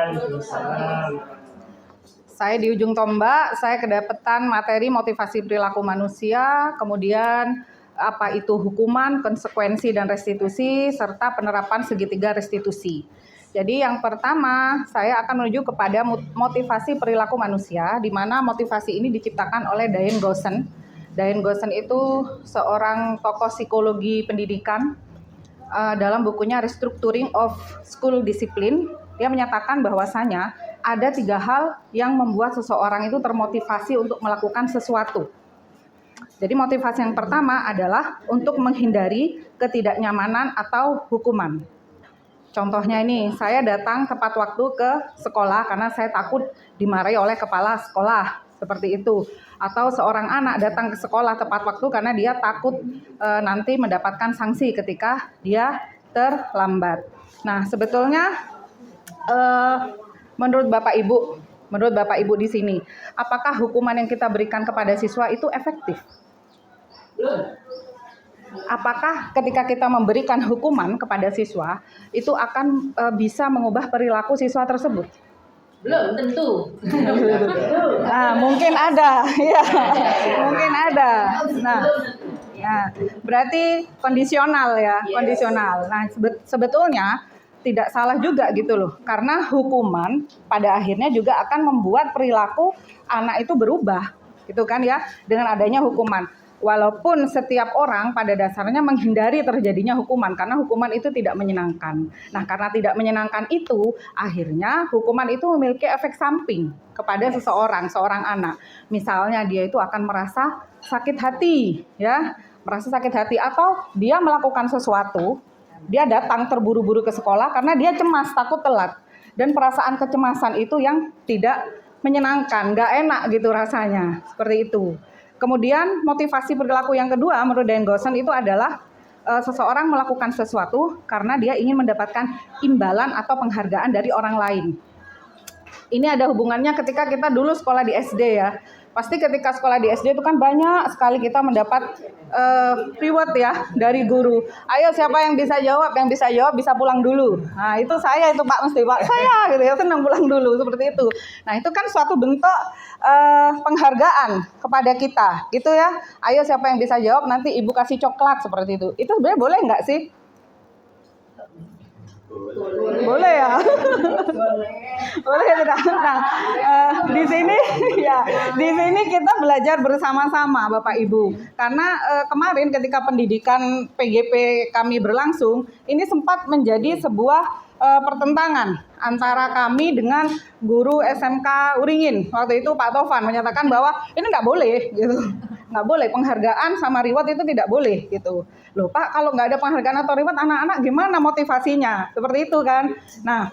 Saya di ujung tombak, saya kedapatan materi motivasi perilaku manusia, kemudian apa itu hukuman, konsekuensi dan restitusi, serta penerapan segitiga restitusi. Jadi yang pertama, saya akan menuju kepada motivasi perilaku manusia, di mana motivasi ini diciptakan oleh Diane Gaussen. Diane Gaussen itu seorang tokoh psikologi pendidikan. Dalam bukunya Restructuring of School Discipline, dia menyatakan bahwasanya ada 3 hal yang membuat seseorang itu termotivasi untuk melakukan sesuatu. Jadi motivasi yang pertama adalah untuk menghindari ketidaknyamanan atau hukuman. Contohnya ini, saya datang tepat waktu ke sekolah karena saya takut dimarahi oleh kepala sekolah, seperti itu. Atau seorang anak datang ke sekolah tepat waktu karena dia takut nanti mendapatkan sanksi ketika dia terlambat. Nah, sebetulnya menurut Bapak Ibu, Menurut Bapak Ibu di sini, apakah hukuman yang kita berikan kepada siswa itu efektif? Apakah ketika kita memberikan hukuman kepada siswa itu akan bisa mengubah perilaku siswa tersebut? Belum tentu. Nah, mungkin ada, ya, mungkin ada. Nah, berarti kondisional ya, kondisional. Nah, sebetulnya tidak salah juga gitu loh, karena hukuman pada akhirnya juga akan membuat perilaku anak itu berubah, gitu kan ya, dengan adanya hukuman. Walaupun setiap orang pada dasarnya menghindari terjadinya hukuman karena hukuman itu tidak menyenangkan. Nah, karena tidak menyenangkan itu, akhirnya hukuman itu memiliki efek samping kepada seorang anak. Misalnya dia itu akan merasa sakit hati, ya, merasa sakit hati, atau dia melakukan sesuatu, dia datang terburu-buru ke sekolah karena dia cemas, takut telat. Dan perasaan kecemasan itu yang tidak menyenangkan, nggak enak gitu rasanya, seperti itu. Kemudian motivasi perilaku yang kedua menurut Dan Gosen itu adalah seseorang melakukan sesuatu karena dia ingin mendapatkan imbalan atau penghargaan dari orang lain. Ini ada hubungannya ketika kita dulu sekolah di SD ya. Pasti ketika sekolah di SD itu kan banyak sekali kita mendapat reward ya dari guru. Ayo siapa yang bisa jawab? Yang bisa jawab bisa pulang dulu. Nah itu saya itu Pak, mesti Pak saya gitu ya, senang pulang dulu seperti itu. Nah itu kan suatu bentuk penghargaan kepada kita gitu ya. Ayo siapa yang bisa jawab nanti ibu kasih coklat seperti itu. Itu sebenarnya boleh nggak sih? Boleh ya. Boleh tidak? Nah, di sini ya, di sini kita belajar bersama-sama Bapak Ibu. Karena kemarin ketika pendidikan PGP kami berlangsung, ini sempat menjadi sebuah pertentangan antara kami dengan guru SMK Uringin. Waktu itu Pak Tovan menyatakan bahwa ini nggak boleh gitu. Nggak boleh, penghargaan sama reward itu tidak boleh gitu. Loh Pak, kalau nggak ada penghargaan atau reward, anak-anak gimana motivasinya? Seperti itu kan. Nah,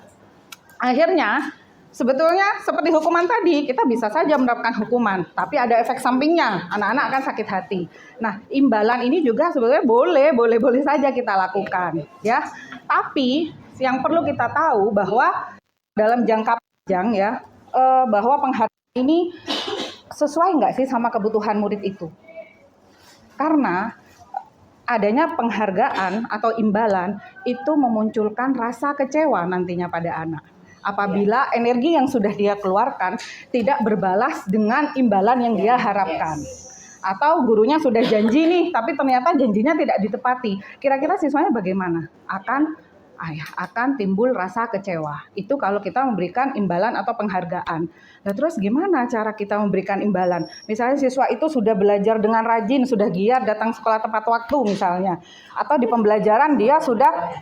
akhirnya sebetulnya seperti hukuman tadi, kita bisa saja menerapkan hukuman, tapi ada efek sampingnya, anak-anak akan sakit hati. Nah, imbalan ini juga sebetulnya boleh saja kita lakukan, ya. Tapi yang perlu kita tahu bahwa dalam jangka panjang ya, bahwa penghargaan ini sesuai nggak sih sama kebutuhan murid itu? Karena adanya penghargaan atau imbalan itu memunculkan rasa kecewa nantinya pada anak. Apabila energi yang sudah dia keluarkan tidak berbalas dengan imbalan yang dia harapkan. Atau gurunya sudah janji nih, tapi ternyata janjinya tidak ditepati. Kira-kira siswanya bagaimana? Akan timbul rasa kecewa. Itu kalau kita memberikan imbalan atau penghargaan. Nah terus gimana cara kita memberikan imbalan? Misalnya siswa itu sudah belajar dengan rajin, sudah giat datang sekolah tepat waktu misalnya. Atau di pembelajaran dia sudah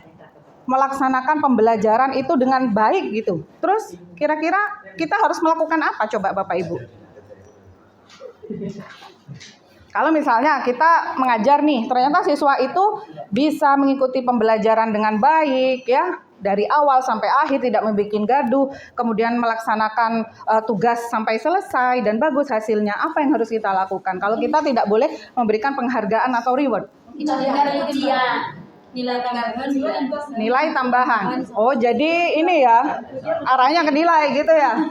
melaksanakan pembelajaran itu dengan baik gitu. Terus kira-kira kita harus melakukan apa coba Bapak Ibu? Kalau misalnya kita mengajar nih, ternyata siswa itu bisa mengikuti pembelajaran dengan baik ya, dari awal sampai akhir tidak membuat gaduh, kemudian melaksanakan tugas sampai selesai dan bagus hasilnya. Apa yang harus kita lakukan? Kalau kita tidak boleh memberikan penghargaan atau reward? Kita berikan ujian. Nilai tambahan. Nilai tambahan. Oh, jadi ini ya, arahnya ke nilai gitu ya.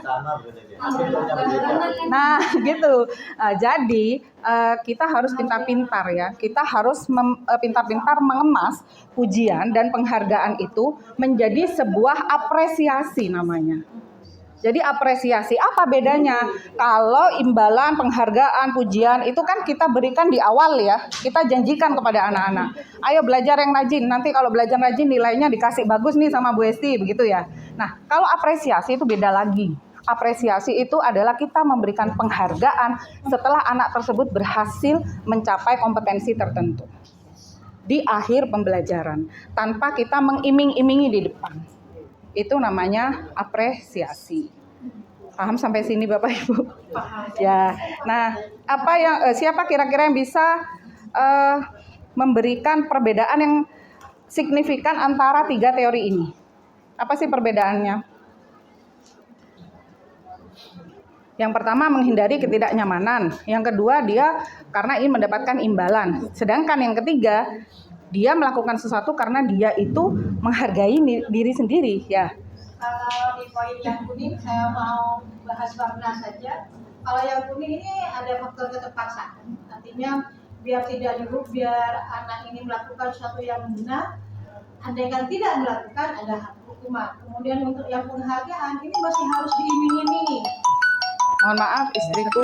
Nah, gitu. Jadi kita harus pintar-pintar ya. Kita harus pintar-pintar mengemas pujian dan penghargaan itu menjadi sebuah apresiasi namanya. Jadi apresiasi, apa bedanya? Kalau imbalan, penghargaan, pujian itu kan kita berikan di awal ya. Kita janjikan kepada anak-anak. Ayo belajar yang rajin, nanti kalau belajar rajin nilainya dikasih bagus nih sama Bu Esti, begitu ya. Nah, kalau apresiasi itu beda lagi. Apresiasi itu adalah kita memberikan penghargaan setelah anak tersebut berhasil mencapai kompetensi tertentu. Di akhir pembelajaran, tanpa kita mengiming-imingi di depan. Itu namanya apresiasi. Paham sampai sini Bapak Ibu? Ya. Nah, siapa kira-kira yang bisa memberikan perbedaan yang signifikan antara tiga teori ini? Apa sih perbedaannya? Yang pertama menghindari ketidaknyamanan. Yang kedua dia karena ingin mendapatkan imbalan. Sedangkan yang ketiga dia melakukan sesuatu karena dia itu menghargai diri sendiri ya. Kalau di poin yang kuning saya mau bahas warna saja. Kalau yang kuning ini ada faktor keterpaksaan. Artinya biar tidak biar anak ini melakukan sesuatu yang benar, andaikan tidak melakukan ada hukuman. Kemudian untuk yang penghargaan ini masih harus diiming-imingi. Mohon maaf istriku.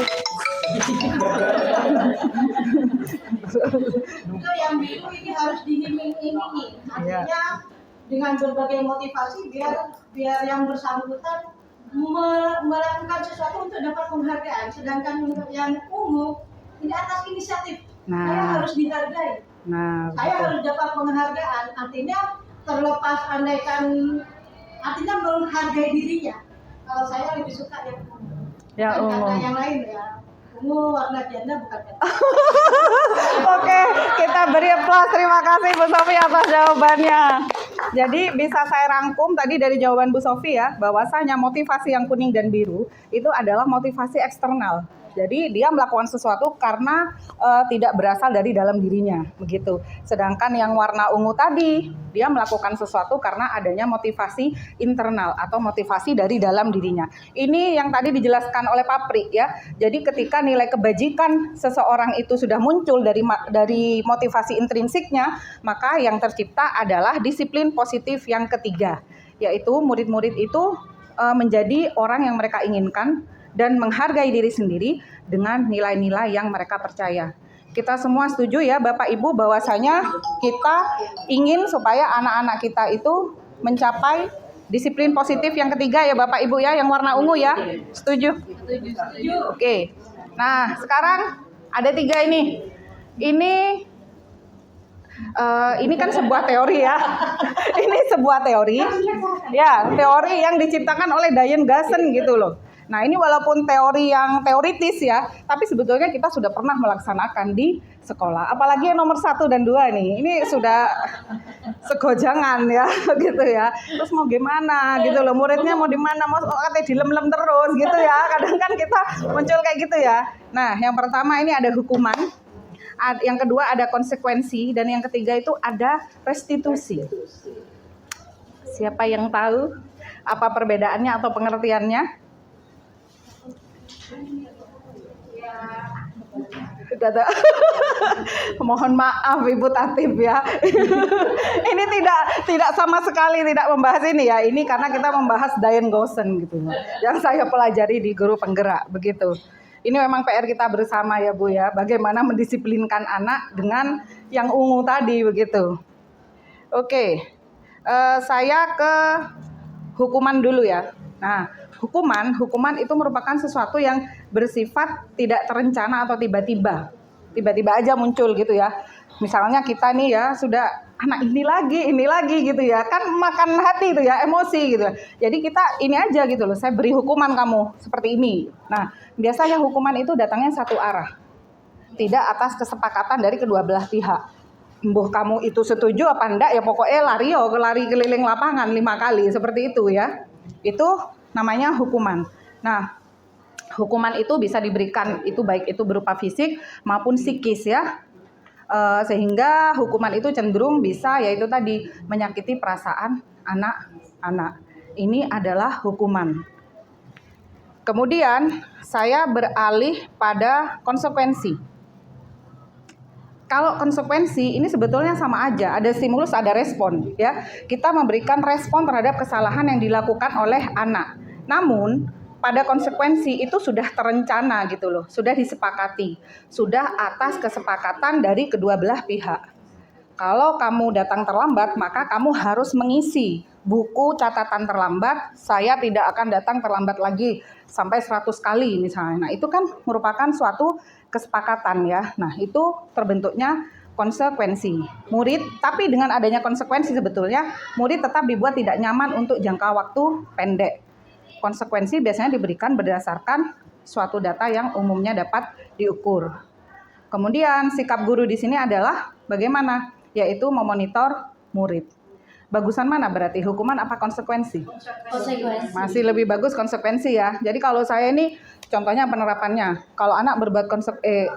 Itu yang biru ini harus diiming-imingi. Artinya dengan berbagai motivasi biar yang bersangkutan melakukan sesuatu untuk dapat penghargaan. Sedangkan untuk yang ungu ini atas inisiatif. Saya harus dihargai. Saya harus dapat penghargaan. Artinya terlepas andaikan artinya menghargai dirinya. Kalau saya lebih suka yang ungu. Karena yang lain ya. Ungu warna janda bukan janda. Oke, kita beri aplaus. Terima kasih Bu Sofi atas jawabannya. Jadi bisa saya rangkum tadi dari jawaban Bu Sofi ya, bahwasanya motivasi yang kuning dan biru itu adalah motivasi eksternal. Jadi dia melakukan sesuatu karena tidak berasal dari dalam dirinya, begitu. Sedangkan yang warna ungu tadi, dia melakukan sesuatu karena adanya motivasi internal atau motivasi dari dalam dirinya. Ini yang tadi dijelaskan oleh Pak Pri ya. Jadi ketika nilai kebajikan seseorang itu sudah muncul dari motivasi intrinsiknya, maka yang tercipta adalah disiplin positif yang ketiga, yaitu murid-murid itu menjadi orang yang mereka inginkan dan menghargai diri sendiri dengan nilai-nilai yang mereka percaya. Kita semua setuju ya Bapak Ibu bahwasanya kita ingin supaya anak-anak kita itu mencapai disiplin positif yang ketiga ya Bapak Ibu ya, yang warna ungu ya. Setuju? Setuju. Oke. Nah, sekarang ada 3 ini. Ini kan sebuah teori ya. Ini sebuah teori. Ya, teori yang diciptakan oleh Diane Gassen gitu loh. Nah ini walaupun teori yang teoritis ya, tapi sebetulnya kita sudah pernah melaksanakan di sekolah. Apalagi yang nomor 1 dan 2 nih, ini sudah segojangan ya, gitu ya. Terus mau gimana gitu loh, muridnya mau di mana, mau katanya dilem-lem terus gitu ya. Kadang kan kita muncul kayak gitu ya. Nah yang pertama ini ada hukuman, yang kedua ada konsekuensi, dan yang ketiga itu ada restitusi. Siapa yang tahu apa perbedaannya atau pengertiannya? Mohon maaf Ibu Tatib ya. Ini tidak sama sekali tidak membahas ini ya. Ini karena kita membahas Diane Gassen gitu. Yang saya pelajari di Guru Penggerak begitu. Ini memang PR kita bersama ya Bu ya. Bagaimana mendisiplinkan anak dengan yang ungu tadi begitu. Oke. Saya ke hukuman dulu ya. Nah, hukuman itu merupakan sesuatu yang bersifat tidak terencana atau tiba-tiba aja muncul gitu ya. Misalnya kita nih ya sudah anak ini lagi gitu ya, kan makan hati itu ya, emosi gitu. Jadi kita ini aja gitu loh, saya beri hukuman kamu seperti ini. Nah biasanya hukuman itu datangnya satu arah, tidak atas kesepakatan dari kedua belah pihak. Mbuh kamu itu setuju apa enggak ya, pokoknya lari keliling lapangan 5 kali seperti itu ya. Itu namanya hukuman. Nah, hukuman itu bisa diberikan itu baik itu berupa fisik maupun psikis ya. Sehingga hukuman itu cenderung bisa yaitu tadi menyakiti perasaan anak-anak. Ini adalah hukuman. Kemudian saya beralih pada konsekuensi. Kalau konsekuensi ini sebetulnya sama aja, ada stimulus, ada respon ya. Kita memberikan respon terhadap kesalahan yang dilakukan oleh anak. Namun pada konsekuensi itu sudah terencana gitu loh, sudah disepakati, sudah atas kesepakatan dari kedua belah pihak. Kalau kamu datang terlambat, maka kamu harus mengisi buku catatan terlambat. Saya tidak akan datang terlambat lagi sampai 100 kali misalnya. Nah, itu kan merupakan suatu kesepakatan ya. Nah, itu terbentuknya konsekuensi. Murid, tapi dengan adanya konsekuensi sebetulnya murid tetap dibuat tidak nyaman untuk jangka waktu pendek. Konsekuensi biasanya diberikan berdasarkan suatu data yang umumnya dapat diukur. Kemudian sikap guru di sini adalah bagaimana? Yaitu memonitor murid. Bagusan mana berarti, hukuman apa konsekuensi? Konsekuensi. Masih lebih bagus konsekuensi ya. Jadi kalau saya ini contohnya penerapannya. Kalau anak berbuat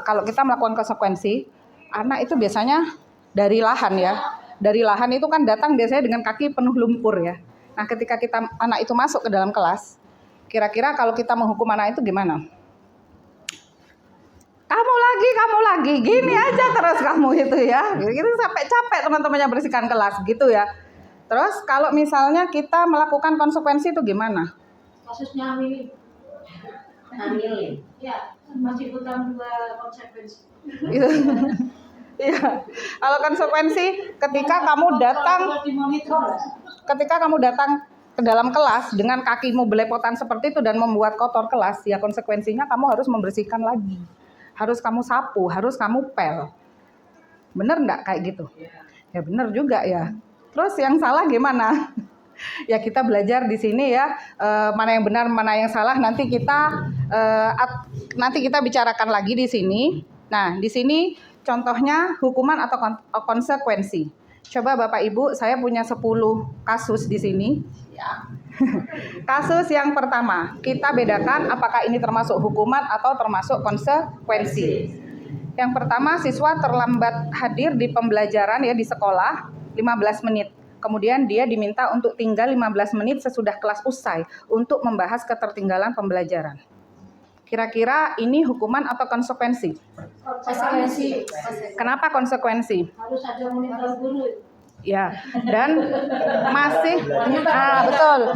kalau kita melakukan konsekuensi, anak itu biasanya dari lahan ya. Dari lahan itu kan datang biasanya dengan kaki penuh lumpur ya. Nah, ketika anak itu masuk ke dalam kelas, kira-kira kalau kita menghukum anak itu gimana? Kamu lagi, gini aja terus kamu itu ya. Gitu sampai capek teman-temannya bersihkan kelas gitu ya. Terus kalau misalnya kita melakukan konsekuensi itu gimana? Kasusnya Amili. Ya, masih utang 2 konsekuensi. Itu. Iya. Kalau konsekuensi ketika kamu datang ke dalam kelas dengan kakimu belepotan seperti itu dan membuat kotor kelas, ya konsekuensinya kamu harus membersihkan lagi. Harus kamu sapu, harus kamu pel. Bener nggak kayak gitu? Ya bener juga ya. Terus yang salah gimana? Ya kita belajar di sini ya, mana yang benar, mana yang salah. Nanti kita bicarakan lagi di sini. Nah, di sini contohnya hukuman atau konsekuensi. Coba Bapak Ibu, saya punya 10 kasus di sini. Ya. Kasus yang pertama, kita bedakan apakah ini termasuk hukuman atau termasuk konsekuensi. Yang pertama, siswa terlambat hadir di pembelajaran ya di sekolah 15 menit. Kemudian dia diminta untuk tinggal 15 menit sesudah kelas usai untuk membahas ketertinggalan pembelajaran. Kira-kira ini hukuman atau konsekuensi? Konsekuensi. Kenapa konsekuensi? Harus ada monitor guru. Ya, dan masih betul.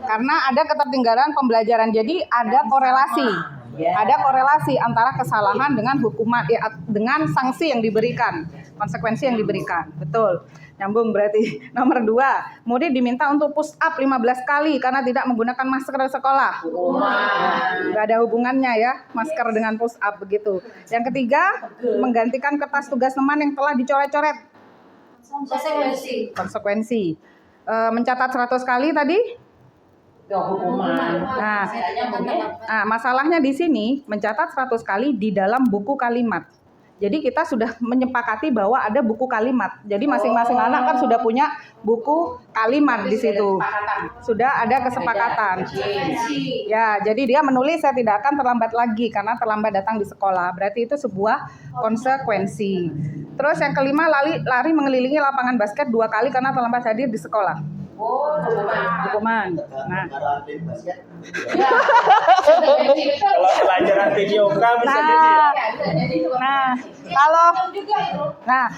Karena ada ketertinggalan pembelajaran. Jadi ada korelasi. Ada korelasi antara kesalahan dengan hukuman dengan sanksi yang diberikan, konsekuensi yang diberikan. Betul. Nyambung berarti. Nomor 2, murid diminta untuk push up 15 kali karena tidak menggunakan masker di sekolah. Nggak ada hubungannya ya, masker dengan push up begitu. Yang ketiga, menggantikan kertas tugas teman yang telah dicoret-coret. Konsekuensi. Mencatat 100 kali tadi? Hukuman. Nah, masalahnya di sini mencatat 100 kali di dalam buku kalimat. Jadi kita sudah menyepakati bahwa ada buku kalimat. Jadi masing-masing anak kan sudah punya buku kalimat di situ. Sudah ada kesepakatan. Ya, jadi dia menulis saya tidak akan terlambat lagi karena terlambat datang di sekolah. Berarti itu sebuah konsekuensi. Terus yang kelima, lari mengelilingi lapangan basket 2 kali karena terlambat hadir di sekolah. Hukuman. Nah, Kalau pelajaran PJOK bisa jadi.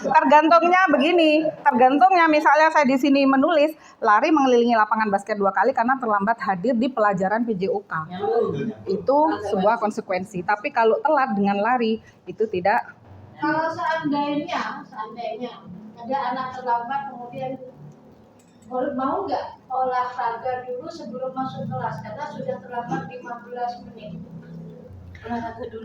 Tergantungnya begini. Tergantungnya misalnya saya di sini menulis lari mengelilingi lapangan basket 2 kali karena terlambat hadir di pelajaran PJOK. Itu sebuah konsekuensi. Tapi kalau telat dengan lari itu tidak. Kalau seandainya ada anak terlambat kemudian mau nggak olahraga dulu sebelum masuk kelas karena sudah terlambat 15 menit.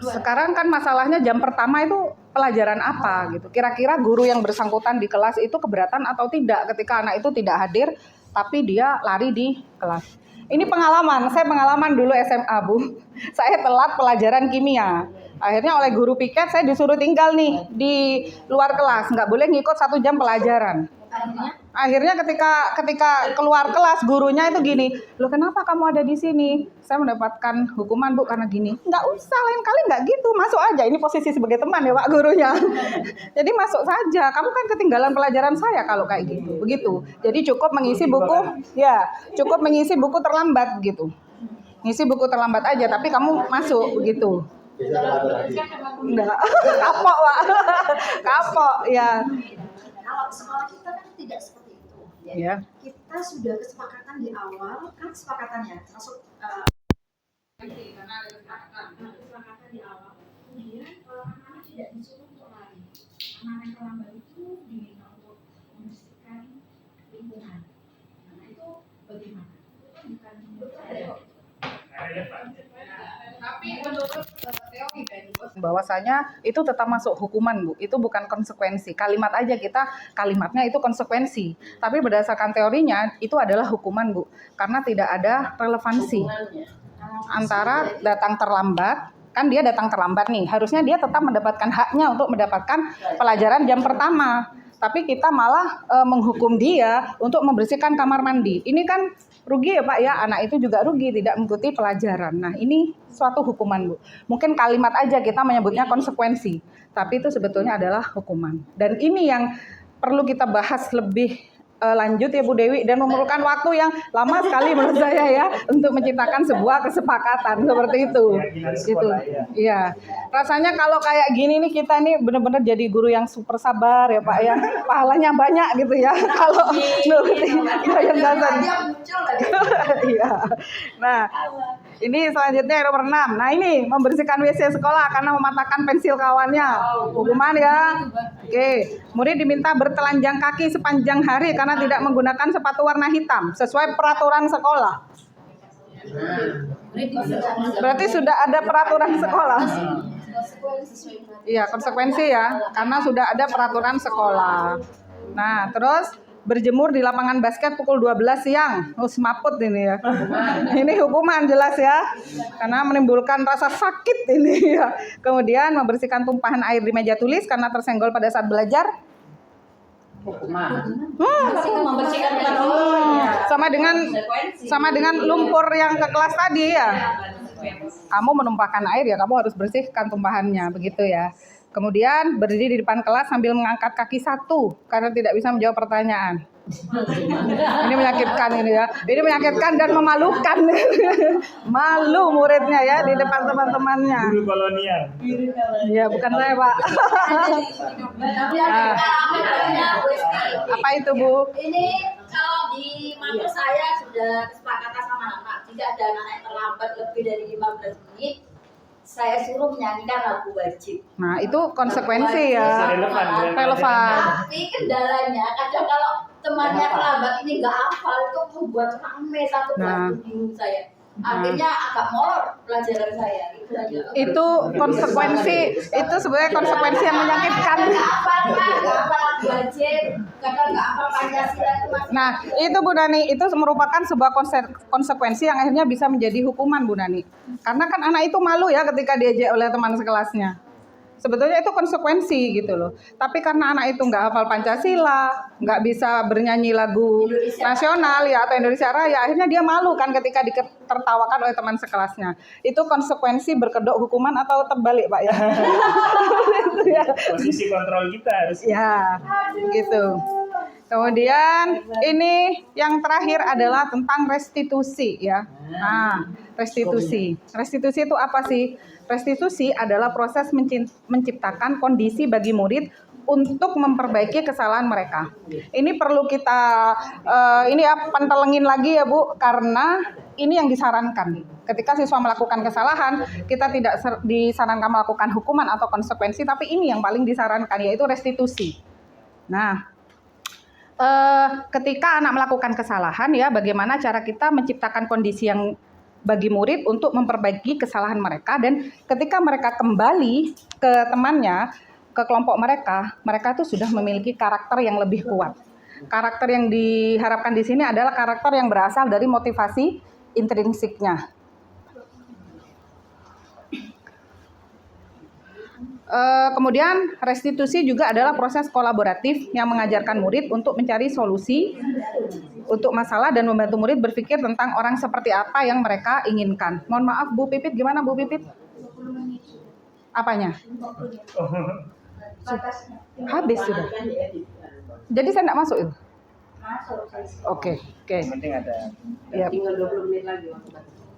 Sekarang kan masalahnya jam pertama itu pelajaran apa gitu. Kira-kira guru yang bersangkutan di kelas itu keberatan atau tidak ketika anak itu tidak hadir tapi dia lari di kelas. Ini pengalaman, saya pengalaman dulu SMA Bu. Saya telat pelajaran kimia. Akhirnya oleh guru piket saya disuruh tinggal nih di luar kelas, nggak boleh ngikut 1 jam pelajaran. Akhirnya ketika keluar kelas gurunya itu gini, loh kenapa kamu ada di sini? Saya mendapatkan hukuman Bu karena gini. Nggak usah, lain kali nggak gitu, masuk aja. Ini posisi sebagai teman ya Pak gurunya. Jadi masuk saja. Kamu kan ketinggalan pelajaran saya kalau kayak gitu. Begitu. Jadi cukup mengisi buku terlambat gitu. Ngisi buku terlambat aja, tapi kamu masuk begitu. Enggak, kapok Pak. Kapok ya. Kalau sekolah kita kan tidak seperti itu. Ya. Kita sudah kesepakatan di awal, kan kesepakatannya masuk kesepakatan di awal. Kemudian anak-anak tidak disuruh untuk lari. Anak yang terlambat itu diminta untuk membersihkan lingkungan. Nah itu bagaimana? Itu bukan Tapi menurut teori bahwasanya itu tetap masuk hukuman Bu, itu bukan konsekuensi. Kalimatnya itu konsekuensi, tapi berdasarkan teorinya itu adalah hukuman Bu, karena tidak ada relevansi antara datang terlambat. Kan dia datang terlambat nih, harusnya dia tetap mendapatkan haknya untuk mendapatkan pelajaran jam pertama. Tapi kita malah menghukum dia untuk membersihkan kamar mandi. Ini kan rugi ya Pak ya, anak itu juga rugi tidak mengikuti pelajaran. Nah ini suatu hukuman Bu. Mungkin kalimat aja kita menyebutnya konsekuensi, tapi itu sebetulnya adalah hukuman. Dan ini yang perlu kita bahas lebih lanjut ya Bu Dewi, dan memerlukan waktu yang lama sekali menurut saya ya untuk menciptakan sebuah kesepakatan seperti itu. Gitu. Iya. Rasanya kalau kayak gini nih kita nih benar-benar jadi guru yang super sabar ya Pak ya. Pahalanya banyak gitu ya kalau nurutin yang dasar. Iya. Nah, ini selanjutnya yang nomor 6. Nah, ini membersihkan WC sekolah karena mematahkan pensil kawannya. Hukuman ya. Oke. Murid diminta bertelanjang kaki sepanjang hari karena tidak menggunakan sepatu warna hitam sesuai peraturan sekolah. Berarti sudah ada peraturan sekolah. Iya, konsekuensi ya, karena sudah ada peraturan sekolah. Nah, terus berjemur di lapangan basket pukul 12 siang. Semaput ini ya. Ini hukuman jelas ya. Karena menimbulkan rasa sakit ini ya. Kemudian membersihkan tumpahan air di meja tulis karena tersenggol pada saat belajar. Sama dengan lumpur yang ke kelas tadi ya. Kamu menumpahkan air ya, kamu harus bersihkan tumpahannya, begitu ya. Kemudian berdiri di depan kelas sambil mengangkat kaki satu karena tidak bisa menjawab pertanyaan. Ini menyakitkan ini ya. Ini menyakitkan dan memalukan. Malu muridnya ya di depan teman-temannya. Guru kolonial. Iya, bukan saya, Pak. Nah, apa itu, Bu? Ini kalau di mata saya sudah kesepakatan sama anak, tidak ada anak yang terlambat lebih dari 15 menit. Saya suruh menyanyikan lagu wajib. Nah, itu konsekuensi ya. Relevan. Tapi kendalanya kadang kalau temannya terlambat ini nggak hafal, itu membuat rame satu kelas bingung saya. Akhirnya agak molor pelajaran saya. Itu konsekuensi, itu sebenarnya konsekuensi yang menyakitkan. Nah, itu Bu Nani, itu merupakan sebuah konsekuensi yang akhirnya bisa menjadi hukuman Bu Nani. Karena kan anak itu malu ya ketika diajak oleh teman sekelasnya. Sebetulnya itu konsekuensi gitu loh. Tapi karena anak itu nggak hafal Pancasila, nggak bisa bernyanyi lagu nasional ya atau Indonesia Raya, akhirnya dia malu kan ketika ditertawakan oleh teman sekelasnya. Itu konsekuensi berkedok hukuman atau terbalik Pak ya? Posisi kontrol kita harus. Ya, gitu. Kemudian ini yang terakhir adalah tentang restitusi ya. Nah, restitusi. Restitusi itu apa sih? Restitusi adalah proses menciptakan kondisi bagi murid untuk memperbaiki kesalahan mereka. Ini perlu kita pentelengin lagi ya Bu, karena ini yang disarankan. Ketika siswa melakukan kesalahan, kita tidak disarankan melakukan hukuman atau konsekuensi, tapi ini yang paling disarankan yaitu restitusi. Nah, ketika anak melakukan kesalahan ya, bagaimana cara kita menciptakan kondisi yang bagi murid untuk memperbaiki kesalahan mereka, dan ketika mereka kembali ke temannya, ke kelompok mereka itu sudah memiliki karakter yang lebih kuat. Karakter yang diharapkan di sini adalah karakter yang berasal dari motivasi intrinsiknya. Kemudian restitusi juga adalah proses kolaboratif yang mengajarkan murid untuk mencari solusi untuk masalah dan membantu murid berpikir tentang orang seperti apa yang mereka inginkan. Mohon maaf Bu Pipit, gimana Bu Pipit? Apanya? Habis sudah. Jadi saya tidak masuk itu? Oke. Penting ada. Ya. Tinggal 20 menit lagi.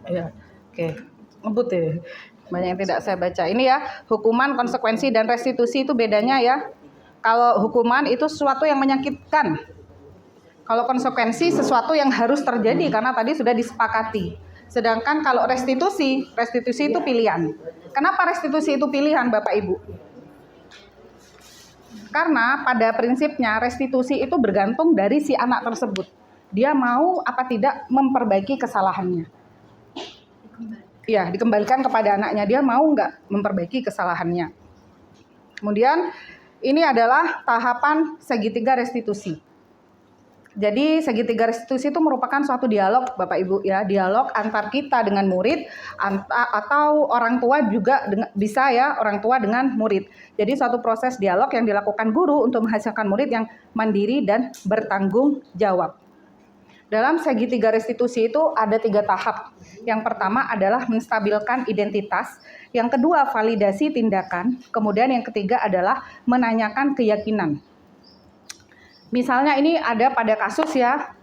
Ya. Oke. Ngebut ya. Banyak yang tidak saya baca. Ini ya, hukuman, konsekuensi, dan restitusi itu bedanya ya. Kalau hukuman itu sesuatu yang menyakitkan. Kalau konsekuensi sesuatu yang harus terjadi karena tadi sudah disepakati. Sedangkan kalau restitusi itu pilihan. Kenapa restitusi itu pilihan Bapak Ibu? Karena pada prinsipnya restitusi itu bergantung dari si anak tersebut. Dia mau apa tidak memperbaiki kesalahannya. Ya, dikembalikan kepada anaknya, dia mau nggak memperbaiki kesalahannya. Kemudian ini adalah tahapan segitiga restitusi. Jadi segitiga restitusi itu merupakan suatu dialog Bapak Ibu ya, dialog antar kita dengan murid atau orang tua juga bisa ya, orang tua dengan murid. Jadi suatu proses dialog yang dilakukan guru untuk menghasilkan murid yang mandiri dan bertanggung jawab. Dalam segitiga restitusi itu ada 3 tahap. Yang pertama adalah menstabilkan identitas, yang kedua validasi tindakan, kemudian yang ketiga adalah menanyakan keyakinan. Misalnya ini ada pada kasus ya,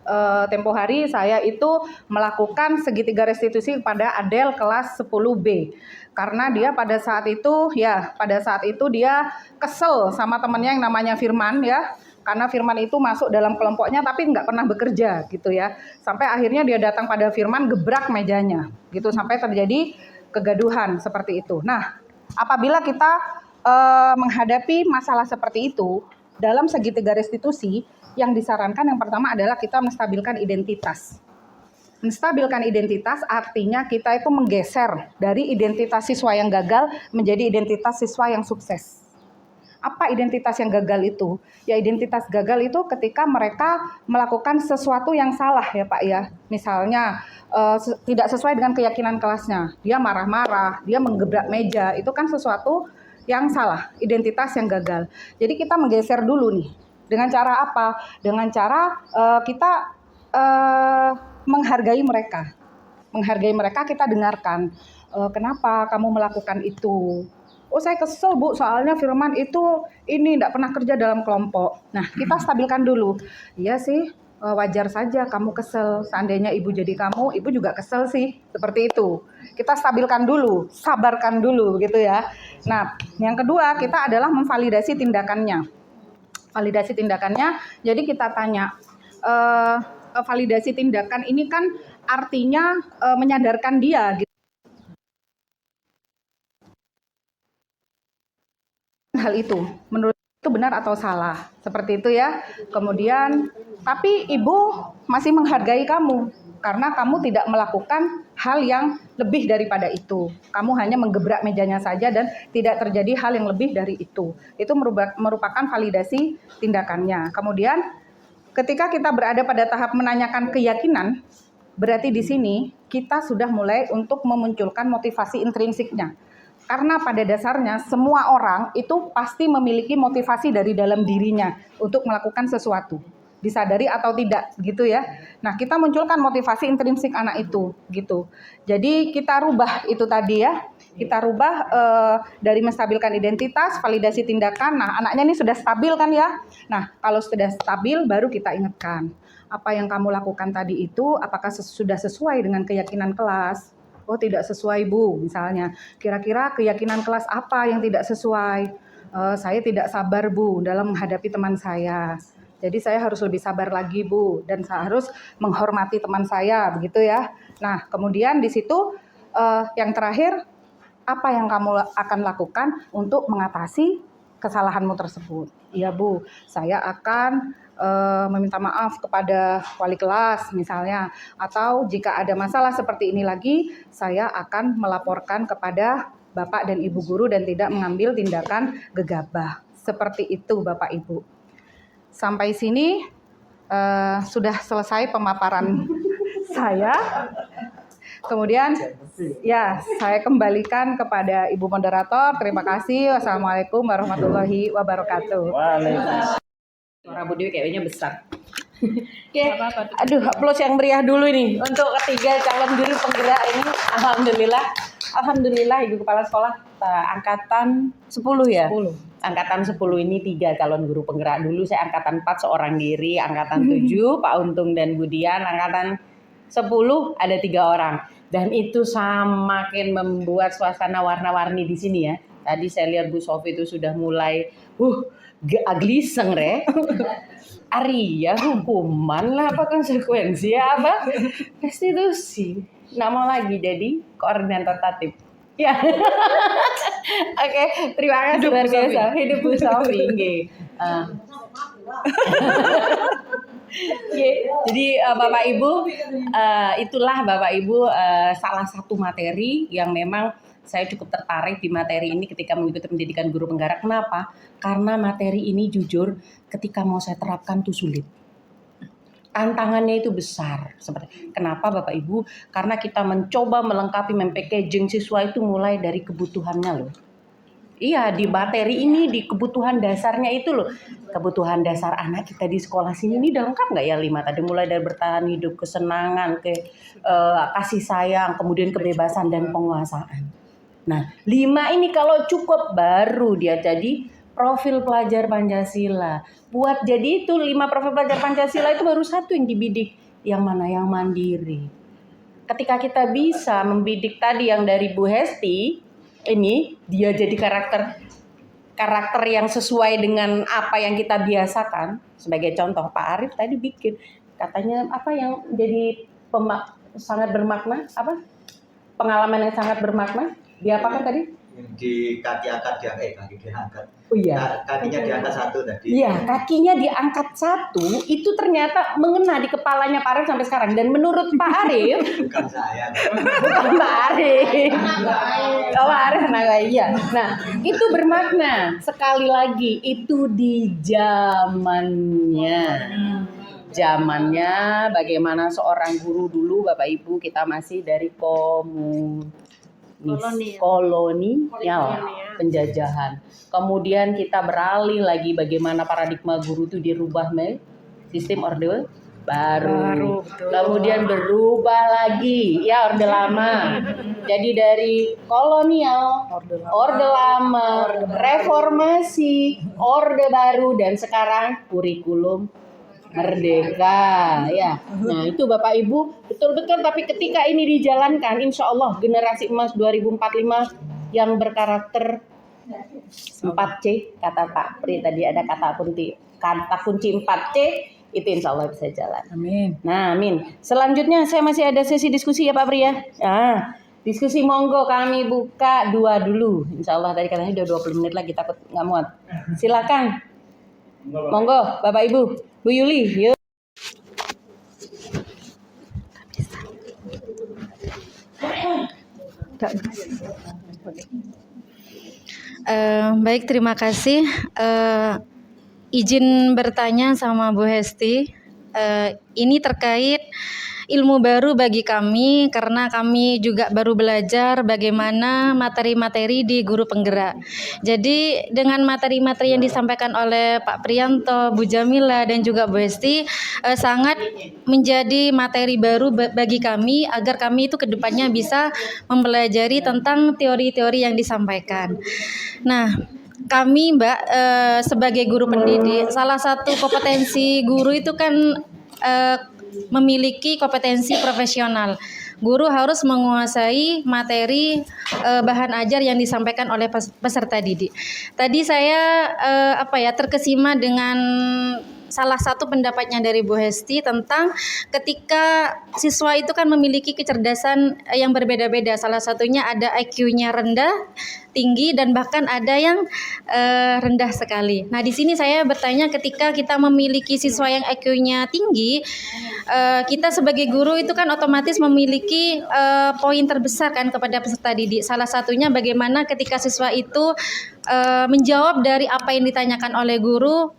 tempo hari saya itu melakukan segitiga restitusi kepada Adel kelas 10B. Karena dia pada saat itu dia kesel sama temennya yang namanya Firman ya. Karena Firman itu masuk dalam kelompoknya tapi nggak pernah bekerja gitu ya. Sampai akhirnya dia datang pada Firman, gebrak mejanya gitu sampai terjadi kegaduhan seperti itu. Nah, apabila kita menghadapi masalah seperti itu, dalam segitiga restitusi yang disarankan yang pertama adalah kita menstabilkan identitas. Menstabilkan identitas artinya kita itu menggeser dari identitas siswa yang gagal menjadi identitas siswa yang sukses. Apa identitas yang gagal itu? Ya identitas gagal itu ketika mereka melakukan sesuatu yang salah ya Pak ya. Misalnya tidak sesuai dengan keyakinan kelasnya. Dia marah-marah, dia menggebrak meja, itu kan sesuatu yang salah, identitas yang gagal. Jadi kita menggeser dulu nih. Dengan cara apa? Dengan cara kita menghargai mereka. Menghargai mereka, kita dengarkan. Kenapa kamu melakukan itu? Oh saya kesel Bu, soalnya Firman itu ini tidak pernah kerja dalam kelompok. Nah kita stabilkan dulu. Iya sih, wajar saja kamu kesel. Seandainya ibu jadi kamu, ibu juga kesel sih. Seperti itu. Kita stabilkan dulu, sabarkan dulu gitu ya. Nah, yang kedua kita adalah memvalidasi tindakannya. Validasi tindakannya, jadi kita tanya, validasi tindakan ini kan artinya menyadarkan dia gitu. Hal itu, menurut itu benar atau salah, seperti itu ya. Kemudian, tapi ibu masih menghargai kamu karena kamu tidak melakukan hal yang lebih daripada itu. Kamu hanya menggebrak mejanya saja dan tidak terjadi hal yang lebih dari itu. Itu merupakan validasi tindakannya. Kemudian, ketika kita berada pada tahap menanyakan keyakinan, berarti di sini kita sudah mulai untuk memunculkan motivasi intrinsiknya. Karena pada dasarnya semua orang itu pasti memiliki motivasi dari dalam dirinya untuk melakukan sesuatu, disadari atau tidak gitu ya. Nah kita munculkan motivasi intrinsik anak itu gitu. Jadi kita rubah itu tadi ya, kita rubah dari menstabilkan identitas, validasi tindakan. Nah anaknya ini sudah stabil kan ya. Nah kalau sudah stabil baru kita ingatkan apa yang kamu lakukan tadi itu apakah sudah sesuai dengan keyakinan kelas. Oh tidak sesuai Bu, misalnya. Kira-kira keyakinan kelas apa yang tidak sesuai? Saya tidak sabar Bu dalam menghadapi teman saya. Jadi saya harus lebih sabar lagi Bu, dan saya harus menghormati teman saya, begitu ya. Nah kemudian di situ yang terakhir, apa yang kamu akan lakukan untuk mengatasi kesalahanmu tersebut? Iya Bu, saya akan meminta maaf kepada wali kelas misalnya, atau jika ada masalah seperti ini lagi saya akan melaporkan kepada Bapak dan Ibu guru dan tidak mengambil tindakan gegabah. Seperti itu Bapak Ibu. Sampai sini sudah selesai pemaparan saya. Kemudian ya saya kembalikan kepada Ibu moderator. Terima kasih. Wassalamualaikum warahmatullahi wabarakatuh. Waalaikumsalam. Suara Bu Dewi kayaknya besar. Oke, aduh, applause yang meriah dulu nih untuk ketiga calon guru penggerak ini. Alhamdulillah Ibu Kepala Sekolah angkatan 10 ya. 10. Angkatan 10 ini 3 calon guru penggerak. Dulu saya angkatan 4 seorang diri, angkatan 7 Pak Untung dan Budian, angkatan 10 ada 3 orang. Dan itu semakin membuat suasana warna-warni di sini ya. Tadi saya lihat Bu Sofi itu sudah mulai agliseng re. Aria hukuman lah apa konsekuensi apa restitusi. Nggak mau lagi jadi koordinator tatib. Ya. Oke, terima kasih luar biasa. Hidup Bu Sofi. Jadi Bapak Ibu, itulah Bapak Ibu salah satu materi yang memang saya cukup tertarik di materi ini ketika mengikuti pendidikan guru penggerak. Kenapa? Karena materi ini jujur ketika mau saya terapkan tuh sulit. Tantangannya itu besar. Kenapa Bapak Ibu? Karena kita mencoba melengkapi, packaging siswa itu mulai dari kebutuhannya loh. Iya, di materi ini, di kebutuhan dasarnya itu loh. Kebutuhan dasar anak kita di sekolah sini ini udah lengkap nggak ya 5 tadi? Mulai dari bertahan hidup, kesenangan, kasih sayang, kemudian kebebasan dan penguasaan. Nah, 5 ini kalau cukup baru dia jadi profil pelajar Pancasila. Buat jadi itu 5 profil pelajar Pancasila itu baru 1 yang dibidik. Yang mana? Yang mandiri. Ketika kita bisa membidik tadi yang dari Bu Hesti, ini dia jadi karakter yang sesuai dengan apa yang kita biasakan. Sebagai contoh, Pak Arief tadi bikin katanya apa yang jadi sangat bermakna, apa pengalaman yang sangat bermakna. Dia apakan tadi? Di kaki diangkat. Oh iya. Kakinya diangkat 1 tadi. Iya, kakinya diangkat 1 itu ternyata mengena di kepalanya Pak Arief sampai sekarang. Dan menurut Pak Arief, Bukan saya. bukan Pak Arief. Oh, Pak Arief, nah iya. Nah, itu bermakna. Sekali lagi, itu di zamannya bagaimana seorang guru dulu, Bapak Ibu, kita masih dari kolonial penjajahan. Kemudian kita beralih lagi bagaimana paradigma guru itu dirubah sistem orde baru. Kemudian berubah lagi ya orde lama. Jadi dari kolonial, orde lama, reformasi, orde baru, dan sekarang kurikulum merdeka ya. Nah itu Bapak Ibu betul-betul, tapi ketika ini dijalankan insya Allah generasi emas 2045 yang berkarakter 4C, kata Pak Pri tadi ada kata kunci 4C, itu insya Allah bisa jalan. Amin. Nah amin. Selanjutnya saya masih ada sesi diskusi ya Pak Pri ya. Nah, diskusi monggo kami buka 2 dulu. Insya Allah tadi katanya udah 20 menit lagi, takut nggak muat. Silakan. Monggo Bapak Ibu. Bu Yuli, yuk. Baik, terima kasih. Izin bertanya sama Bu Hesti. Ini terkait ilmu baru bagi kami karena kami juga baru belajar bagaimana materi-materi di guru penggerak. Jadi dengan materi-materi yang disampaikan oleh Pak Priyanto, Bu Jamila dan juga Bu Hesti sangat menjadi materi baru bagi kami agar kami itu kedepannya bisa mempelajari tentang teori-teori yang disampaikan. Nah, kami Mbak sebagai guru pendidik, salah satu kompetensi guru itu kan memiliki kompetensi profesional. Guru harus menguasai materi bahan ajar yang disampaikan oleh peserta didik. Tadi saya terkesima dengan salah satu pendapatnya dari Bu Hesti tentang ketika siswa itu kan memiliki kecerdasan yang berbeda-beda. Salah satunya ada IQ-nya rendah, tinggi, dan bahkan ada yang rendah sekali. Nah, di sini saya bertanya, ketika kita memiliki siswa yang IQ-nya tinggi, kita sebagai guru itu kan otomatis memiliki poin terbesar kan kepada peserta didik. Salah satunya bagaimana ketika siswa itu menjawab dari apa yang ditanyakan oleh guru.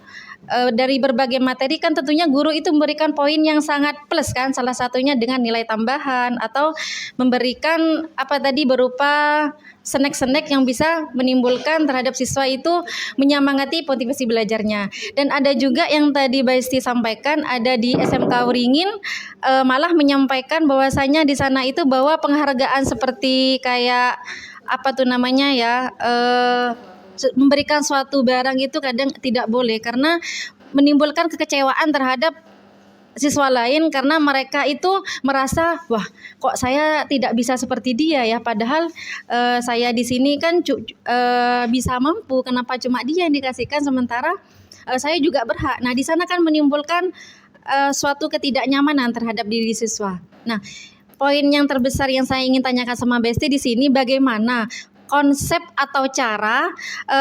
Dari berbagai materi kan tentunya guru itu memberikan poin yang sangat plus kan, salah satunya dengan nilai tambahan atau memberikan berupa snack-snack yang bisa menimbulkan terhadap siswa itu menyemangati motivasi belajarnya. Dan ada juga yang tadi Mbak Esti sampaikan, ada di SMK Wringin malah menyampaikan bahwasanya di sana itu bahwa penghargaan seperti kayak memberikan suatu barang itu kadang tidak boleh karena menimbulkan kekecewaan terhadap siswa lain karena mereka itu merasa, wah kok saya tidak bisa seperti dia ya, padahal saya di sini kan bisa mampu, kenapa cuma dia yang dikasihkan sementara saya juga berhak. Nah, di sana kan menimbulkan suatu ketidaknyamanan terhadap diri siswa. Nah, poin yang terbesar yang saya ingin tanyakan sama Besti di sini, bagaimana konsep atau cara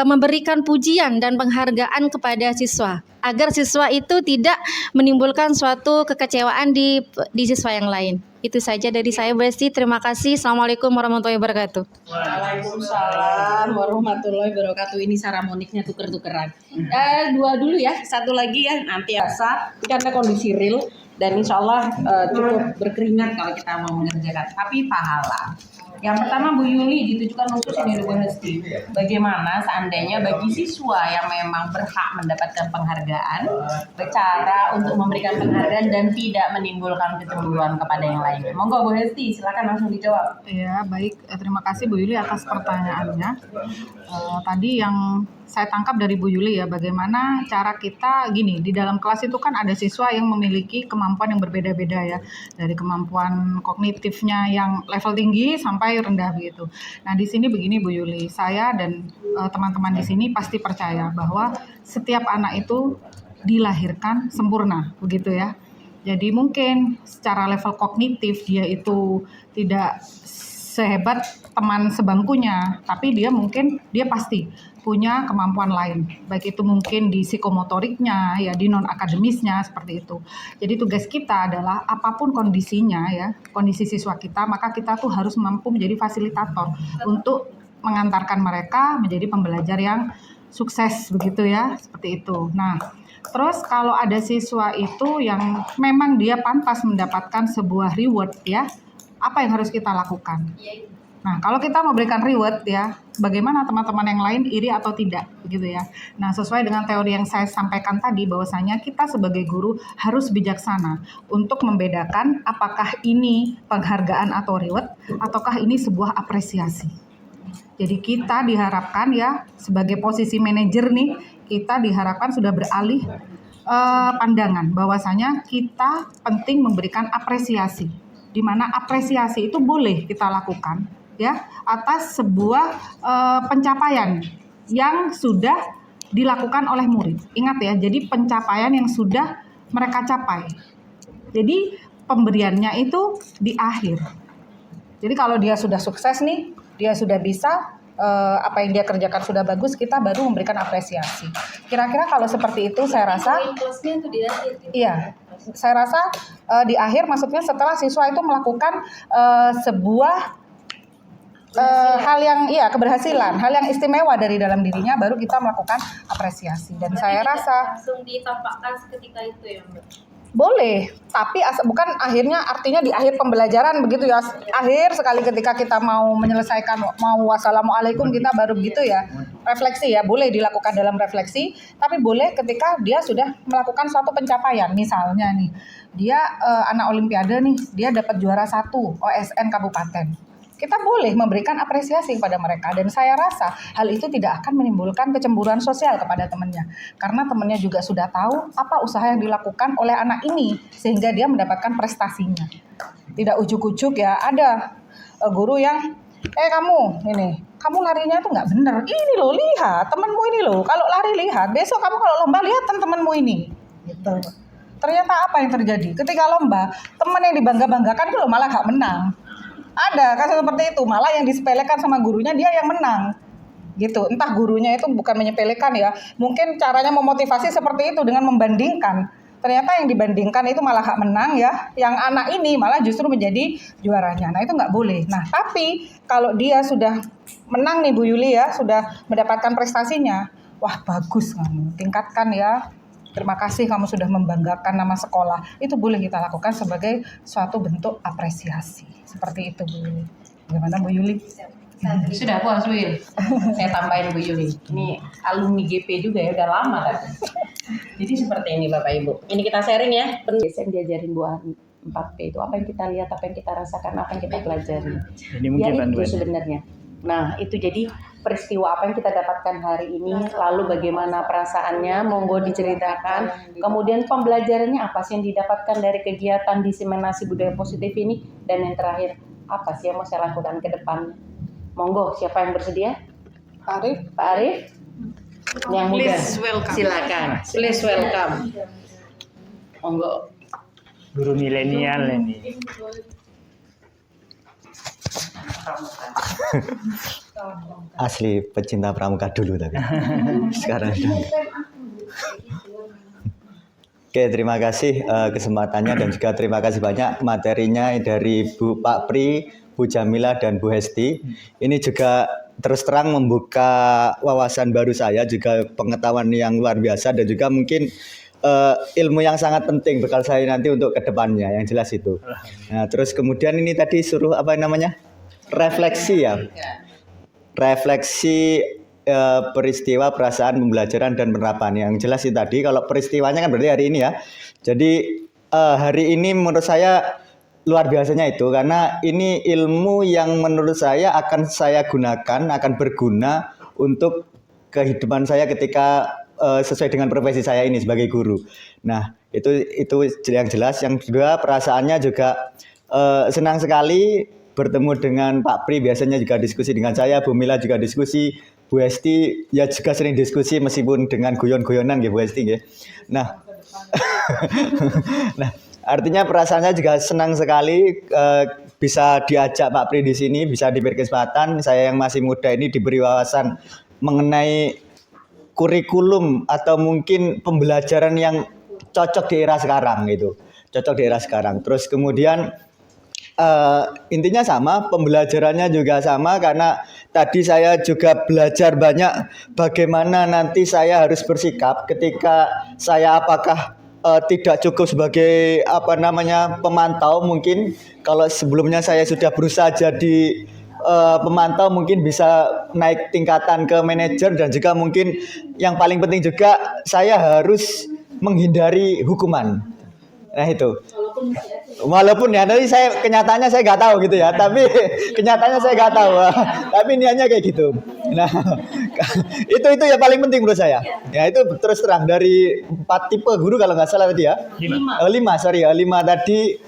memberikan pujian dan penghargaan kepada siswa agar siswa itu tidak menimbulkan suatu kekecewaan di siswa yang lain. Itu saja dari saya, Besti. Terima kasih. Assalamualaikum warahmatullahi wabarakatuh. Waalaikumsalam warahmatullahi wabarakatuh. Ini saramoniknya tuker-tukeran. 2 dulu ya, 1 lagi ya, nanti asa karena kondisi real dan insya Allah cukup berkeringat kalau kita mau mengerjakan, tapi pahala. Yang pertama Bu Yuli ditujukan khusus ini Bu Hesti. Bagaimana seandainya bagi siswa yang memang berhak mendapatkan penghargaan, bercara untuk memberikan penghargaan dan tidak menimbulkan kecemburuan kepada yang lainnya. Monggo Bu Hesti, silakan langsung dijawab. Ya, baik. Terima kasih Bu Yuli atas pertanyaannya. Tadi yang saya tangkap dari Bu Yuli ya, bagaimana cara kita gini, di dalam kelas itu kan ada siswa yang memiliki kemampuan yang berbeda-beda ya, dari kemampuan kognitifnya yang level tinggi sampai rendah begitu. Nah di sini begini Bu Yuli, saya dan teman-teman di sini pasti percaya bahwa setiap anak itu dilahirkan sempurna, begitu ya. Jadi mungkin secara level kognitif dia itu tidak sehebat teman sebangkunya, tapi dia pasti punya kemampuan lain, baik itu mungkin di psikomotoriknya, ya di non akademisnya seperti itu. Jadi tugas kita adalah apapun kondisinya ya, kondisi siswa kita, maka kita tuh harus mampu menjadi fasilitator untuk mengantarkan mereka menjadi pembelajar yang sukses begitu ya, seperti itu. Nah, terus kalau ada siswa itu yang memang dia pantas mendapatkan sebuah reward ya, apa yang harus kita lakukan? Nah, kalau kita memberikan reward ya, bagaimana teman-teman yang lain iri atau tidak, begitu ya. Nah, sesuai dengan teori yang saya sampaikan tadi, bahwasanya kita sebagai guru harus bijaksana untuk membedakan apakah ini penghargaan atau reward, ataukah ini sebuah apresiasi. Jadi kita diharapkan ya, sebagai posisi manajer nih, kita diharapkan sudah beralih pandangan, bahwasanya kita penting memberikan apresiasi, di mana apresiasi itu boleh kita lakukan ya atas sebuah pencapaian yang sudah dilakukan oleh murid. Ingat ya, jadi pencapaian yang sudah mereka capai. Jadi pemberiannya itu di akhir. Jadi kalau dia sudah sukses nih, dia sudah bisa apa yang dia kerjakan sudah bagus, kita baru memberikan apresiasi. Kira-kira kalau seperti itu saya rasa iya, saya rasa di akhir maksudnya setelah siswa itu melakukan sebuah hal yang keberhasilan, hal yang istimewa dari dalam dirinya, baru kita melakukan apresiasi. Dan saya rasa langsung ditampakkan seketika itu ya Mbak. boleh, tapi bukan akhirnya artinya di akhir pembelajaran begitu ya. Akhir sekali ketika kita mau menyelesaikan, mau wassalamualaikum, kita baru begitu ya. Refleksi ya, boleh dilakukan dalam refleksi, tapi boleh ketika dia sudah melakukan suatu pencapaian. Misalnya nih, dia anak olimpiade nih, dia dapat juara 1 OSN kabupaten. Kita boleh memberikan apresiasi kepada mereka, dan saya rasa hal itu tidak akan menimbulkan kecemburuan sosial kepada temannya, karena temannya juga sudah tahu apa usaha yang dilakukan oleh anak ini sehingga dia mendapatkan prestasinya. Tidak ujuk-ujuk ya, ada guru yang kamu larinya tuh nggak bener, ini loh lihat temanmu ini loh, kalau lari lihat, besok kamu kalau lomba lihat temanmu ini gitu. Ternyata apa yang terjadi ketika lomba, teman yang dibangga-banggakan itu loh malah gak menang. Ada kasus seperti itu, malah yang disepelekan sama gurunya dia yang menang gitu. Entah gurunya itu bukan menyepelekan ya, mungkin caranya memotivasi seperti itu dengan membandingkan. Ternyata yang dibandingkan itu malah gak menang ya, yang anak ini malah justru menjadi juaranya. Nah itu gak boleh. Nah tapi kalau dia sudah menang nih Bu Yuli ya, sudah mendapatkan prestasinya, wah bagus kamu, tingkatkan ya. Terima kasih kamu sudah membanggakan nama sekolah. Itu boleh kita lakukan sebagai suatu bentuk apresiasi. Seperti itu Bu Yuli. Bagaimana Bu Yuli? Sudah puas Wil. Saya tambahin Bu Yuli. Ini alumni GP juga ya, udah lama kan. Jadi seperti ini Bapak Ibu. Ini kita sharing ya. Saya diajarin Bu Ani 4P itu, apa yang kita lihat, apa yang kita rasakan, apa yang kita pelajari. Ini mungkin ya, bantuan itu sebenarnya. Nah itu jadi peristiwa apa yang kita dapatkan hari ini, lalu bagaimana perasaannya, monggo diceritakan. Kemudian pembelajarannya apa sih yang didapatkan dari kegiatan diseminasi budaya positif ini, dan yang terakhir apa sih yang mau saya lakukan ke depan. Monggo, siapa yang bersedia? Pak Arif, yang muda. Please welcome. Silakan, please welcome. Monggo. Guru milenial ini. Asli pecinta pramuka dulu tapi sekarang Oke, terima kasih kesempatannya, dan juga terima kasih banyak materinya dari Pak Pri, Bu Jamila, dan Bu Hesti. Ini juga terus terang membuka wawasan baru saya, juga pengetahuan yang luar biasa, dan juga mungkin ilmu yang sangat penting bekal saya nanti untuk kedepannya, yang jelas itu. Nah, terus kemudian ini tadi suruh apa namanya? refleksi ya. Refleksi peristiwa, perasaan, pembelajaran dan penerapan. Yang jelas itu tadi kalau peristiwanya kan berarti hari ini ya. Jadi hari ini menurut saya luar biasanya itu karena ini ilmu yang menurut saya akan saya gunakan, akan berguna untuk kehidupan saya ketika sesuai dengan profesi saya ini sebagai guru. Nah, itu yang jelas. Yang kedua, perasaannya juga senang sekali bertemu dengan Pak Pri, biasanya juga diskusi dengan saya, Bu Mila juga diskusi, Bu Hesti ya juga sering diskusi meskipun dengan guyon-guyonan gitu Bu Hesti gitu. Nah, nah artinya perasaannya juga senang sekali bisa diajak Pak Pri di sini, bisa diberi kesempatan. Saya yang masih muda ini diberi wawasan mengenai kurikulum atau mungkin pembelajaran yang cocok di era sekarang gitu, cocok di era sekarang. Terus kemudian intinya sama, pembelajarannya juga sama karena tadi saya juga belajar banyak bagaimana nanti saya harus bersikap ketika saya apakah tidak cukup sebagai pemantau. Mungkin kalau sebelumnya saya sudah berusaha jadi pemantau, mungkin bisa naik tingkatan ke manajer, dan juga mungkin yang paling penting juga saya harus menghindari hukuman. Nah itu. Walaupun ya nanti kenyataannya saya nggak tahu gitu ya, tapi kenyataannya saya nggak tahu, tapi niatnya kayak gitu. Nah itu yang paling penting menurut saya. Ya itu terus terang dari 4 tipe guru kalau nggak salah tadi ya. 5 tadi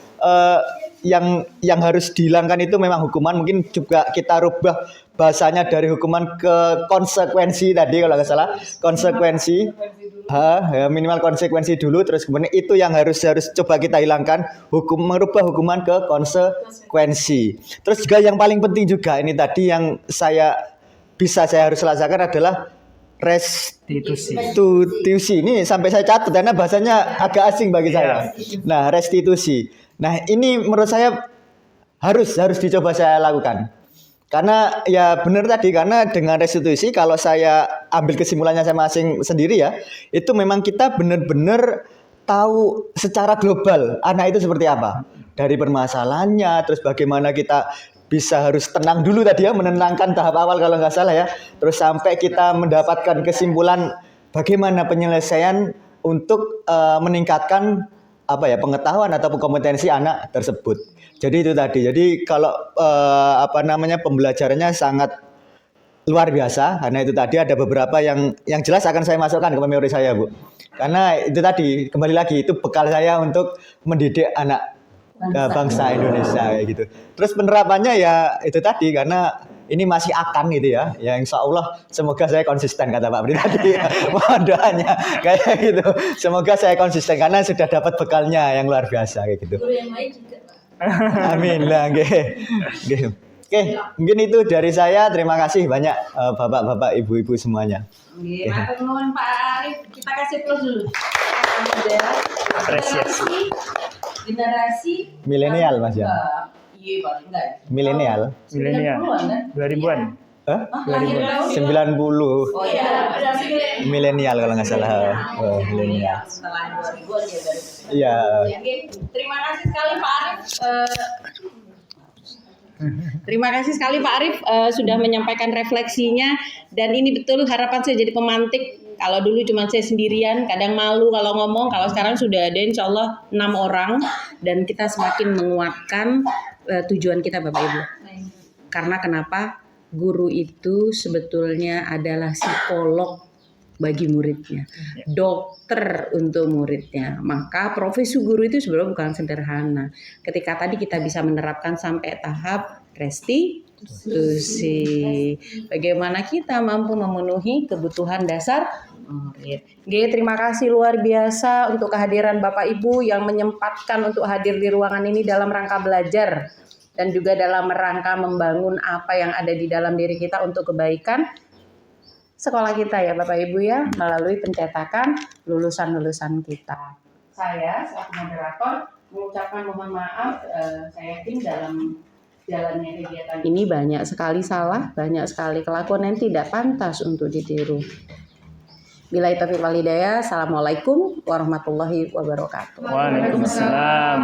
yang harus dihilangkan itu memang hukuman. Mungkin juga kita rubah bahasanya dari hukuman ke konsekuensi tadi kalau nggak salah, konsekuensi. Minimal konsekuensi dulu, terus kemudian itu yang harus coba kita hilangkan, merubah hukuman ke konsekuensi. Terus juga yang paling penting juga ini tadi yang saya harus laksanakan adalah restitusi. Ini sampai saya catat karena bahasanya agak asing bagi saya. Nah, restitusi. Nah, ini menurut saya harus dicoba saya lakukan. Karena ya benar tadi, karena dengan restitusi kalau saya ambil kesimpulannya saya masing sendiri ya, itu memang kita benar-benar tahu secara global anak itu seperti apa. Dari permasalahannya, terus bagaimana kita bisa harus tenang dulu tadi ya, menenangkan tahap awal kalau nggak salah ya. Terus sampai kita mendapatkan kesimpulan bagaimana penyelesaian untuk meningkatkan pengetahuan atau kompetensi anak tersebut. Jadi itu tadi. Jadi kalau pembelajarannya sangat luar biasa karena itu tadi ada beberapa yang jelas akan saya masukkan ke memori saya, Bu. Karena itu tadi kembali lagi itu bekal saya untuk mendidik anak bangsa Indonesia kayak gitu. Terus penerapannya ya itu tadi karena ini masih akan gitu ya. Ya insya Allah semoga saya konsisten kata Pak Pri tadi. Mohon doanya kayak gitu. Semoga saya konsisten karena sudah dapat bekalnya yang luar biasa kayak gitu. Guru yang lain juga, Pak. Amin lah, Oke, mungkin itu dari saya. Terima kasih banyak bapak-bapak, ibu-ibu semuanya. Matur nuwun Pak Arif, kita kasih plus dulu. Apresiasi. Generasi Milenial Mas ya. Iya paling enggak. Milenial. 2000-an. Hah? 90. Oh iya, Milenial kalau nggak salah. Milenial. setelah 2000-an ya baru. Iya. Oke, terima kasih sekali Pak Arif. Terima kasih sekali Pak Arif sudah menyampaikan refleksinya, dan ini betul harapan saya jadi pemantik. Kalau dulu cuma saya sendirian, kadang malu kalau ngomong. Kalau sekarang sudah ada insya Allah 6 orang, dan kita semakin menguatkan tujuan kita Bapak Ibu. Karena kenapa? Guru itu sebetulnya adalah psikolog bagi muridnya, dokter untuk muridnya. Maka profesi guru itu sebenarnya bukan sederhana. Ketika tadi kita bisa menerapkan sampai tahap restitusi, bagaimana kita mampu memenuhi kebutuhan dasar murid. Terima kasih luar biasa untuk kehadiran Bapak Ibu yang menyempatkan untuk hadir di ruangan ini dalam rangka belajar dan juga dalam rangka membangun apa yang ada di dalam diri kita untuk kebaikan sekolah kita ya Bapak Ibu ya, melalui pencetakan lulusan-lulusan kita. Saya selaku moderator mengucapkan mohon maaf, saya yakin dalam jalannya kegiatan ini banyak sekali salah, banyak sekali kelakuan yang tidak pantas untuk ditiru. Billahi taufiq wal hidayah. Assalamualaikum warahmatullahi wabarakatuh. Waalaikumsalam.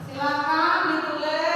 Silakan ditulis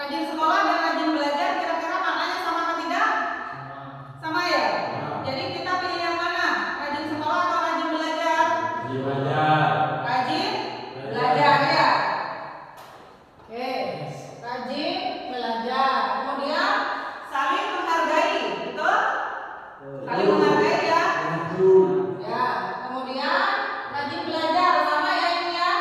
Rajin sekolah dan rajin belajar, kira-kira maknanya sama atau tidak? Sama ya? Jadi kita pilih yang mana? Rajin sekolah atau rajin belajar? Rajin belajar ya. Oke, rajin belajar. Kemudian saling menghargai, betul? Saling menghargai ya. Ya, kemudian rajin belajar sama ya ini ya.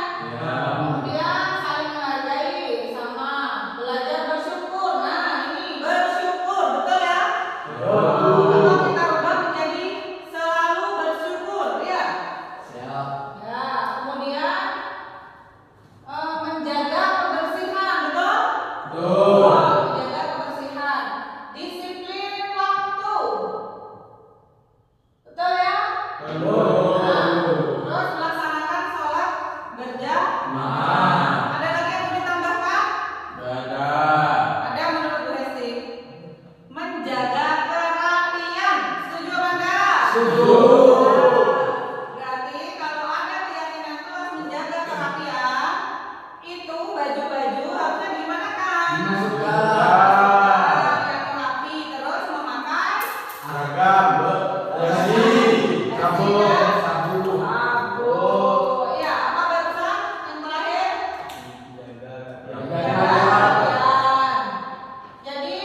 Kemudian saling menghargai sama belajar bersyukur. Nah, ini bersyukur, betul ya? Atau kita ubah menjadi selalu bersyukur ya. Ya, kemudian menjaga kebersihan, betul? Menjaga kebersihan. Disiplin waktu. Betul ya? Nah, terus melaksanakan sholat berjamaah. Ada lagi yang mau ditambahkan? Ada menurut Bu Hesti. Menjaga kerapian. Setuju apa enggak? Berarti kalau ada keyakinan kelas menjaga kerapian, itu baju-baju harusnya gimana kan? Yang rapi, terus memakai sabun. Ya, apa barusan yang terakhir? Jadi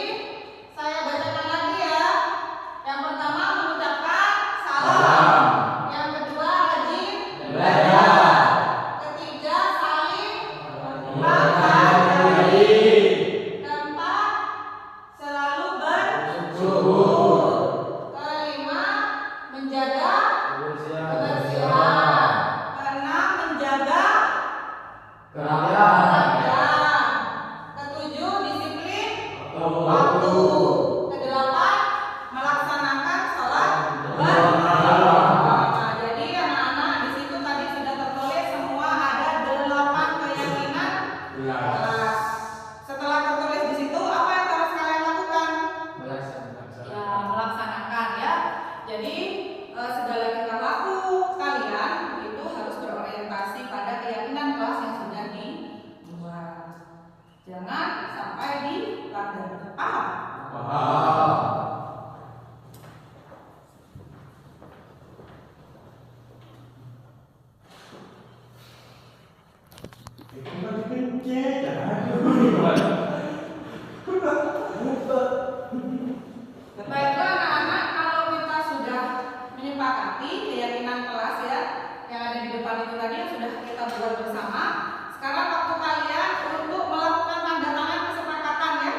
saya bacakan lagi ya. Yang pertama mengucapkan salam. Yang kedua rajin belajar. Ketiga saling menghargai. Keempat selalu bersyukur. Kelima menjaga kebersihan. Keenam menjaga kerapian. Ketujuh disiplin waktu. Kedelapan melaksanakan sholat berjamaah. Jadi anak-anak di situ tadi sudah tertulis semua ada 8 keyakinan kelas. Setelah tertulis di situ apa yang harus kalian lakukan? Ya, melaksanakan ya. Jadi segala tingkah laku kalian itu harus berorientasi pada keyakinan kelas yang sudah dibuat. Jangan sampai dilanggar. Paham? Baiklah anak-anak, kalau kita sudah menyepakati keyakinan kelas ya yang ada di depan itu tadi yang sudah kita buat bersama, sekarang waktu kalian untuk melakukan tanda tangan kesepakatan ya.